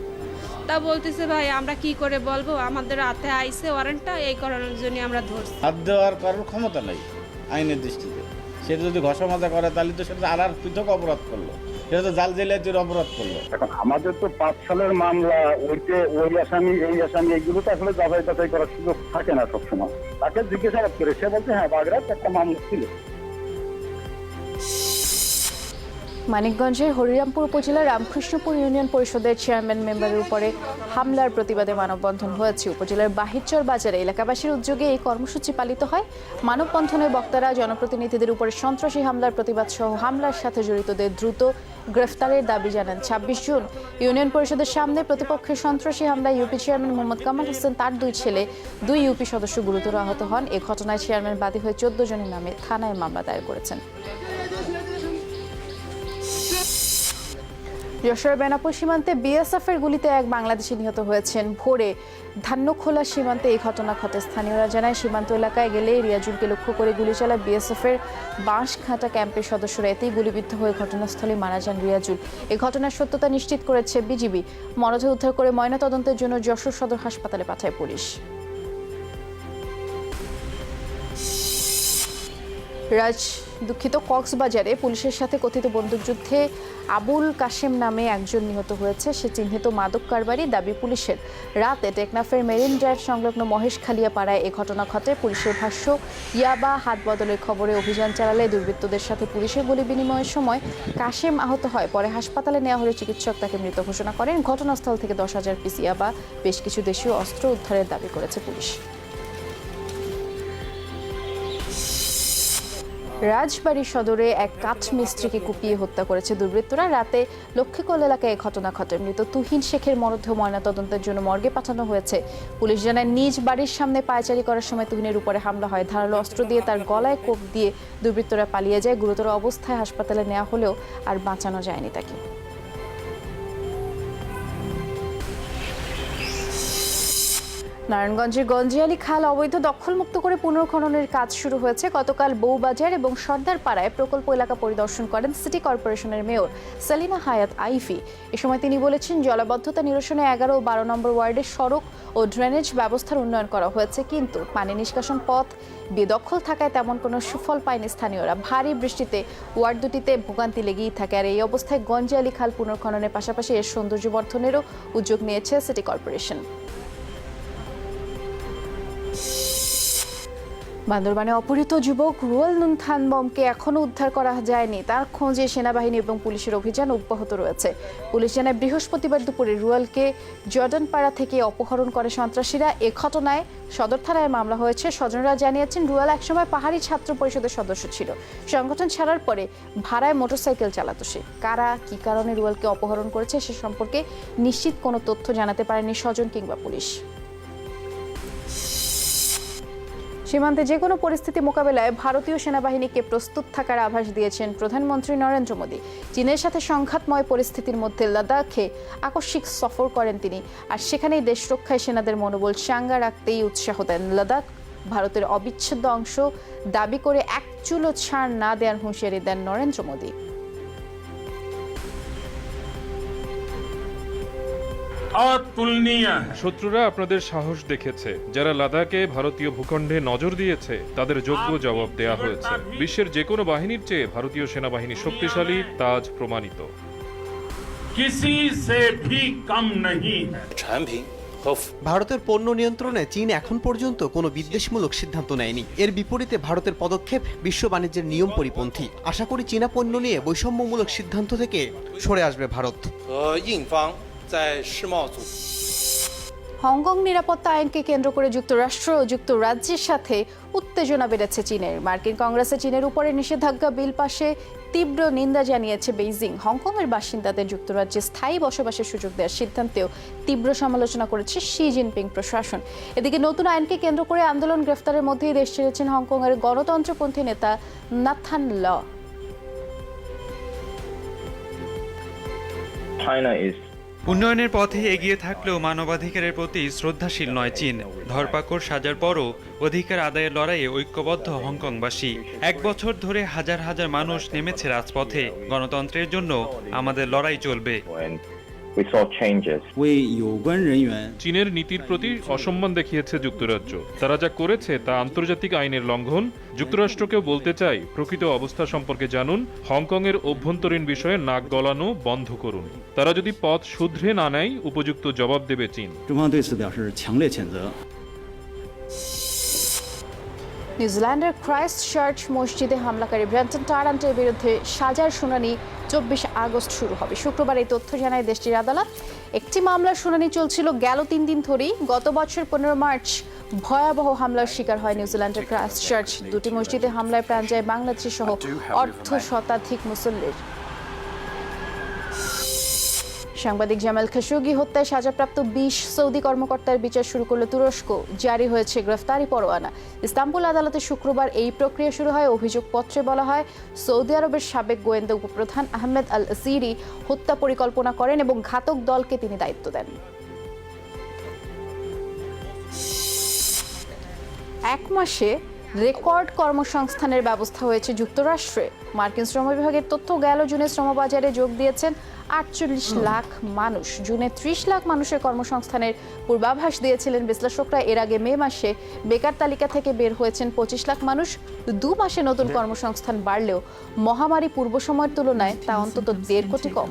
তা বলতেছে ভাই আমরা কি করে বলবো, আমাদের হাতে আইছে ওয়ারেন্টটা, এই কারণের জন্য আমরা ধরছি। হাত দেওয়ার কারোর ক্ষমতা নাই আইনের দৃষ্টিতে। সেটা যদি ঘষা মাজা করে তাহলে তো সেটা আর পৃথক অপরাধ করলো, সেটা তো জাল জেলিয়াতির অপরাধ করলো। এখন আমাদের তো 5 সালের মামলা, ওই আসামি এই আসামি এইগুলো তো আসলে যাচাই বাছাই করার সুযোগ থাকে না সবসময়। তাকে জিজ্ঞাসাবাদ করে সে বলছে হ্যাঁ বাগেরহাট একটা মামলা ছিল। মানিকগঞ্জের হরিরামপুর উপজেলার রামকৃষ্ণপুর ইউনিয়ন পরিষদের চেয়ারম্যান মেম্বারের উপরে হামলার প্রতিবাদে মানববন্ধন হয়েছে। উপজেলার বাহিরচর বাজারে এলাকাবাসীর উদ্যোগে এই কর্মসূচি পালিত হয়। মানববন্ধনের বক্তারা জনপ্রতিনিধিদের উপরে সন্ত্রাসী হামলার প্রতিবাদ সহ হামলার সাথে জড়িতদের দ্রুত গ্রেফতারের দাবি জানান। 26 জুন ইউনিয়ন পরিষদের সামনে প্রতিপক্ষের সন্ত্রাসী হামলায় ইউপি চেয়ারম্যান মোহাম্মদ কামাল হোসেন, তার 2 ছেলে, 2 ইউপি সদস্য গুরুতর আহত হন। এই ঘটনায় চেয়ারম্যান বাদী হয়ে 14 জনের নামে থানায় মামলা দায়ের করেছেন। যশোরের বেনাপোল সীমান্তে বিএসএফের গুলিতে এক বাংলাদেশি নিহত হয়েছেন। ভোরে ধান্যখোলা সীমান্তে এই ঘটনা ঘটে। স্থানীয়রা জানায়, সীমান্ত এলাকায় গেলে রিয়াজুলকে লক্ষ্য করে গুলি চালায় বিএসএফের বাঁশঘাটা ক্যাম্পের সদস্যরা। এতেই গুলিবিদ্ধ হয়ে ঘটনাস্থলে মারা যান রিয়াজুল। এই ঘটনার সত্যতা নিশ্চিত করেছে বিজিবি। মরদেহ উদ্ধার করে ময়নাতদন্তের জন্য যশোর সদর হাসপাতালে পাঠায় পুলিশ। কক্সবাজারে পুলিশের সাথে কথিত বন্দুকযুদ্ধে আবুল কাশেম নামে একজন নিহত হয়েছে। সে চিহ্নিত মাদক কারবারি। দাবি পুলিশের। রাতে টেকনাফের মেরিন ড্রাইভ সংলগ্ন মহেশখালিয়া পাড়ায় এ ঘটনা ঘটে। পুলিশের ভাষ্য, ইয়াবা হাত বদলের খবরে অভিযান চালালে দুর্বৃত্তদের সাথে পুলিশের গুলি বিনিময়ের সময় কাশেম আহত হয়। পরে হাসপাতালে নেওয়া হলে চিকিৎসক তাকে মৃত ঘোষণা করেন। ঘটনাস্থল থেকে 10,000 পিস ইয়াবা, বেশ কিছু দেশীয় অস্ত্র উদ্ধারের দাবি করেছে পুলিশ। রাজবাড়ী সদরে এক কাঠ মিস্ত্রিকে কুপিয়ে হত্যা করেছে দুর্বৃত্তরা। রাতে লক্ষ্মীকোল এলাকায় ঘটনা ঘটে। মৃত তুহিন শেখের মরদেহ ময়নাতদন্তের জন্য মর্গে পাঠানো হয়েছে। পুলিশ জানায়, নিজ বাড়ির সামনে পায়চারি করার সময় তুহিনের উপরে হামলা হয়। ধারালো অস্ত্র দিয়ে তার গলায় কোপ দিয়ে দুর্বৃত্তরা পালিয়ে যায়। গুরুতর অবস্থায় হাসপাতালে নেওয়া হলেও আর বাঁচানো যায়নি তাকে। নারায়ণগঞ্জের গঞ্জিয়ালী খাল অবৈধ দখলমুক্ত করে পুনর্খননের কাজ শুরু হয়েছে। গতকাল বউবাজার এবং সর্দারপাড়ায় প্রকল্প এলাকা পরিদর্শন করেন সিটি কর্পোরেশনের মেয়র সেলিনা হায়াত আইফি। এ সময় তিনি বলেছেন, জলাবদ্ধতা নিরসনে 11 ও 12 নম্বর ওয়ার্ডে সড়ক ও ড্রেনেজ ব্যবস্থার উন্নয়ন করা হয়েছে, কিন্তু পানি নিষ্কাশন পথ বেদখল থাকায় তেমন কোনো সুফল পায়নি স্থানীয়রা। ভারী বৃষ্টিতে ওয়ার্ড দুটিতে ভোগান্তি লেগেই থাকে। আর এই অবস্থায় গঞ্জিয়ালী খাল পুনর্খননের পাশাপাশি এর সৌন্দর্য বর্ধনেরও উদ্যোগ নিয়েছে সিটি কর্পোরেশন। বান্দরবানে অপহৃত যুবক রুয়েল নুন থানবমকে এখনও উদ্ধার করা যায়নি। তার খোঁজে সেনাবাহিনী এবং পুলিশের অভিযান অব্যাহত রয়েছে। পুলিশ জানায়, বৃহস্পতিবার দুপুরে রুয়েলকে জর্ডানপাড়া থেকে অপহরণ করে সন্ত্রাসীরা। এ ঘটনায় সদর থানায় মামলা হয়েছে। স্বজনরা জানিয়েছেন, রুয়েল একসময় পাহাড়ি ছাত্র পরিষদের সদস্য ছিল। সংগঠন ছাড়ার পরে ভাড়ায় মোটরসাইকেল চালাতো সে। কারা কি কারণে রুয়েলকে অপহরণ করেছে সে সম্পর্কে নিশ্চিত কোনো তথ্য জানাতে পারেনি স্বজন কিংবা পুলিশ। সীমান্তে যে কোনো পরিস্থিতি মোকাবেলায় ভারতীয় সেনাবাহিনীকে প্রস্তুত থাকার আভাস দিয়েছেন প্রধানমন্ত্রী নরেন্দ্র মোদী। চীনের সাথে সংঘাতময় পরিস্থিতির মধ্যে লাদাখে আকস্মিক সফর করেন তিনি, আর সেখানেই দেশ রক্ষায় সেনাদের মনোবল চাঙ্গা রাখতেই উৎসাহ দেন। লাদাখ ভারতের অবিচ্ছেদ্য অংশ দাবি করে এক চুলও ছাড় না দেওয়ার হুঁশিয়ারি দেন নরেন্দ্র মোদী। শত্রুরা আপনাদের সাহস দেখেছে। যারা লাদাখে ভারতীয় ভূখণ্ডে নজর দিয়েছে তাদের যোগ্য জবাব দেয়া হয়েছে। বিশ্বের যে কোনো বাহিনীর চেয়ে ভারতীয় সেনাবাহিনী শক্তিশালী, তা আজ প্রমাণিত। ভারতের পণ্য নিয়ন্ত্রণে চীন এখন পর্যন্ত কোনো বিদ্বেষমূলক সিদ্ধান্ত নেয়নি। এর বিপরীতে ভারতের পদক্ষেপ বিশ্ব বাণিজ্যের নিয়ম পরিপন্থী। আশা করি চীনা পণ্য নিয়ে বৈষম্যমূলক সিদ্ধান্ত থেকে সরে আসবে ভারত। হংকং নিরাপত্তা আইনকে কেন্দ্র করে যুক্তরাষ্ট্র ও যুক্তরাজ্যের সাথে উত্তেজনা বেড়েছে চীনের। মার্কিন কংগ্রেসে চীনের উপরে নিষেধাজ্ঞা বিল পাশে তীব্র নিন্দা জানিয়েছে বেইজিং। হংকংয়ের বাসিন্দাদের যুক্তরাজ্যে স্থায়ী বসবাসের সুযোগ দেওয়ার সিদ্ধান্তেও তীব্র সমালোচনা করেছে শি জিনপিং প্রশাসন। এদিকে নতুন আইনকে কেন্দ্র করে আন্দোলন গ্রেফতারের মধ্যেই দেশ ছেড়েছেন হংকংয়ের গণতন্ত্রপন্থী নেতা নাথান ল। উন্নয়নের পথে এগিয়ে থাকলেও মানবাধিকারের প্রতি শ্রদ্ধাশীল নয় চীন। ধরপাকড় সাজার পরও অধিকার আদায়ের লড়াইয়ে ঐক্যবদ্ধ হংকংবাসী। 1 বছর ধরে হাজার হাজার মানুষ নেমেছে রাজপথে। গণতন্ত্রের জন্য আমাদের লড়াই চলবে। চীনের নীতির প্রতি অসম্মান দেখিয়েছে যুক্তরাজ্য। তারা যা করেছে তা আন্তর্জাতিক আইনের লঙ্ঘন। যুক্তরাষ্ট্রকেও বলতে চাই, প্রকৃত অবস্থা সম্পর্কে জানুন, হংকংয়ের অভ্যন্তরীণ বিষয়ে নাক গলানো বন্ধ করুন। তারা যদি পথ শুধরে না নেয়, উপযুক্ত জবাব দেবে চীন। নিউজিল্যান্ডের ক্রাইস্ট চার্চ মসজিদে হামলাকারী ব্রেন্টন টারান্টের বিরুদ্ধে সাজার শুনানি 24 আগস্ট শুরু হবে। শুক্রবার এই তথ্য জানায় দেশটির আদালত। একটি মামলার শুনানি চলছিল গেল 3 দিন ধরেই। গত বছর 15 মার্চ ভয়াবহ হামলার শিকার হয় নিউজিল্যান্ডের ক্রাইস্ট চার্চ। 2টি মসজিদে হামলায় প্রাণ যায় বাংলাদেশি সহ অর্ধশতাধিক মুসল্লির। সাংবাদিক জামাল খাশোগি হত্যায় সাজাপ্রাপ্ত 20 সৌদি কর্মকর্তার বিচার শুরু করল তুরস্ক। জারি হয়েছে গ্রেফতারি পরোয়ানা। ইস্তাম্বুল আদালতে শুক্রবার এই প্রক্রিয়া শুরু হয়। অভিযোগপত্রে বলা হয়, সৌদি আরবের সাবেক গোয়েন্দা উপপ্রধান আহমেদ আল আসিরি হত্যা পরিকল্পনা করেন এবং ঘাতক দলকে তিনি দায়িত্ব দেন। 1 মাসে রেকর্ড কর্মসংস্থানের ব্যবস্থা হয়েছে যুক্তরাষ্ট্রে। মার্কিন শ্রম বিভাগের তথ্য, গেল জুনে শ্রমবাজারে যোগ দিয়েছেন 48 লাখ মানুষ। জুনে 30 লাখ মানুষের কর্মসংস্থানের পূর্বাভাস দিয়েছিলেন বিশ্লেষকরা। এর আগে মে মাসে বেকার তালিকা থেকে বের হয়েছেন 25 লাখ মানুষ। 2 মাসে নতুন কর্মসংস্থান বাড়লেও মহামারী পূর্ব সময়ের তুলনায় তা অন্তত 1.5 কোটি কম।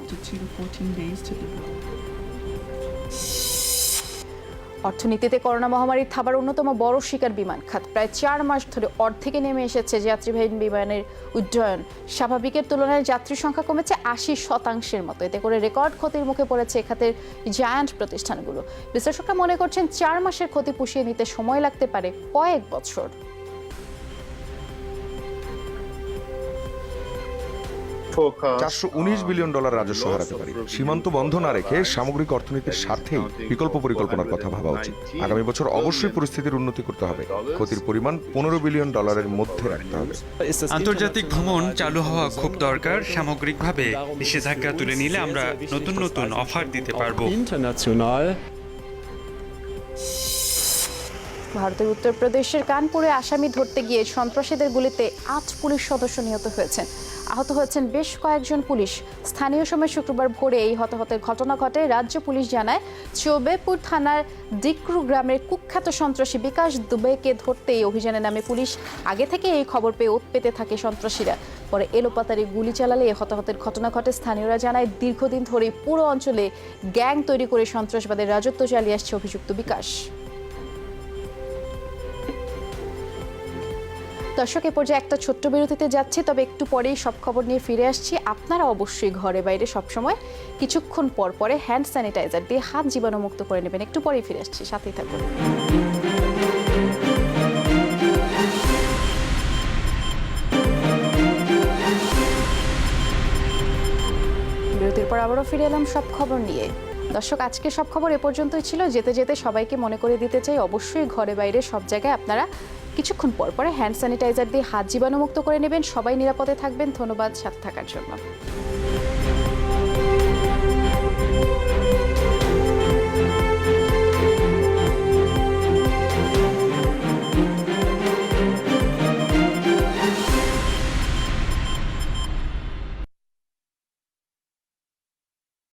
অর্থনীতিতে করোনা মহামারীর থাবার অন্যতম বড় শিকার বিমান খাত। প্রায় 4 মাস ধরে অর্ধেকে নেমে এসেছে যাত্রীবাহী বিমানের উড্ডয়ন। স্বাভাবিকের তুলনায় যাত্রী সংখ্যা কমেছে 80% মতো। এতে করে রেকর্ড ক্ষতির মুখে পড়েছে এ খাতের জায়ান্ট প্রতিষ্ঠানগুলো। বিশ্লেষকরা মনে করছেন 4 মাসের ক্ষতি পুষিয়ে নিতে সময় লাগতে পারে কয়েক বছর। $419 বিলিয়ন রাজস্ব হারাতে পারি। সীমান্ত বন্ধ না রেখে সামগ্রিক অর্থনীতির স্বার্থেই বিকল্প পরিকল্পনার কথা ভাবা উচিত। আগামী বছর অবশ্যই পরিস্থিতির উন্নতি করতে হবে। ক্ষতির পরিমাণ $15 বিলিয়ন মধ্যে রাখতে হবে। আন্তর্জাতিক ভ্রমণ চালু হওয়া খুব দরকার। সামগ্রিকভাবে নিষেধাজ্ঞা তুলে নিলে আমরা নতুন নতুন অফার দিতে পারবো। ভারতের উত্তরপ্রদেশের কানপুরে আসামি ধরতে গিয়ে সন্ত্রাসীদের গুলিতে 8 পুলিশ সদস্য নিহত হয়েছেন। আহত হয়েছেন বেশ কয়েকজন পুলিশ। স্থানীয় সময় শুক্রবার ভোরে এই হতাহতের ঘটনা ঘটে। রাজ্য পুলিশ জানায়, চৌবেপুর থানার ডিক্রু গ্রামের কুখ্যাত সন্ত্রাসী বিকাশ দুবেকে ধরতে এই অভিযানে নামে পুলিশ। আগে থেকে এই খবর পেয়ে ওৎ পেতে থাকে সন্ত্রাসীরা। পরে এলোপাতাড়ি গুলি চালালে এই হতাহতের ঘটনা ঘটে। স্থানীয়রা জানায়, দীর্ঘদিন ধরে পুরো অঞ্চলে গ্যাং তৈরি করে সন্ত্রাসবাদের রাজত্ব চালিয়ে আসছে অভিযুক্ত বিকাশ। দর্শক, এ পর্যায়ে একটা ছোট্ট বিরতিতে যাচ্ছি, তবে একটু পরেই সব খবর নিয়ে ফিরে আসছি। আপনারা অবশ্যই ঘরে বাইরে সবসময় কিছুক্ষণ পর পরে হ্যান্ড স্যানিটাইজার দিয়ে হাত জীবাণুমুক্ত করে নেবেন। একটু পরেই ফিরে আসছি, সাথেই থাকুন। বিরতির পর আবারও ফিরে এলাম সব খবর নিয়ে। দর্শক, আজকে সব খবর এ পর্যন্তই ছিল। যেতে যেতে সবাইকে মনে করে দিতে চাই, অবশ্যই ঘরে বাইরে সব জায়গায় আপনারা কিছুক্ষণ পর পরে হ্যান্ড স্যানিটাইজার দিয়ে হাত জীবাণুমুক্ত করে নেবেন। সবাই নিরাপদে থাকবেন। ধন্যবাদ সাথে থাকার জন্য।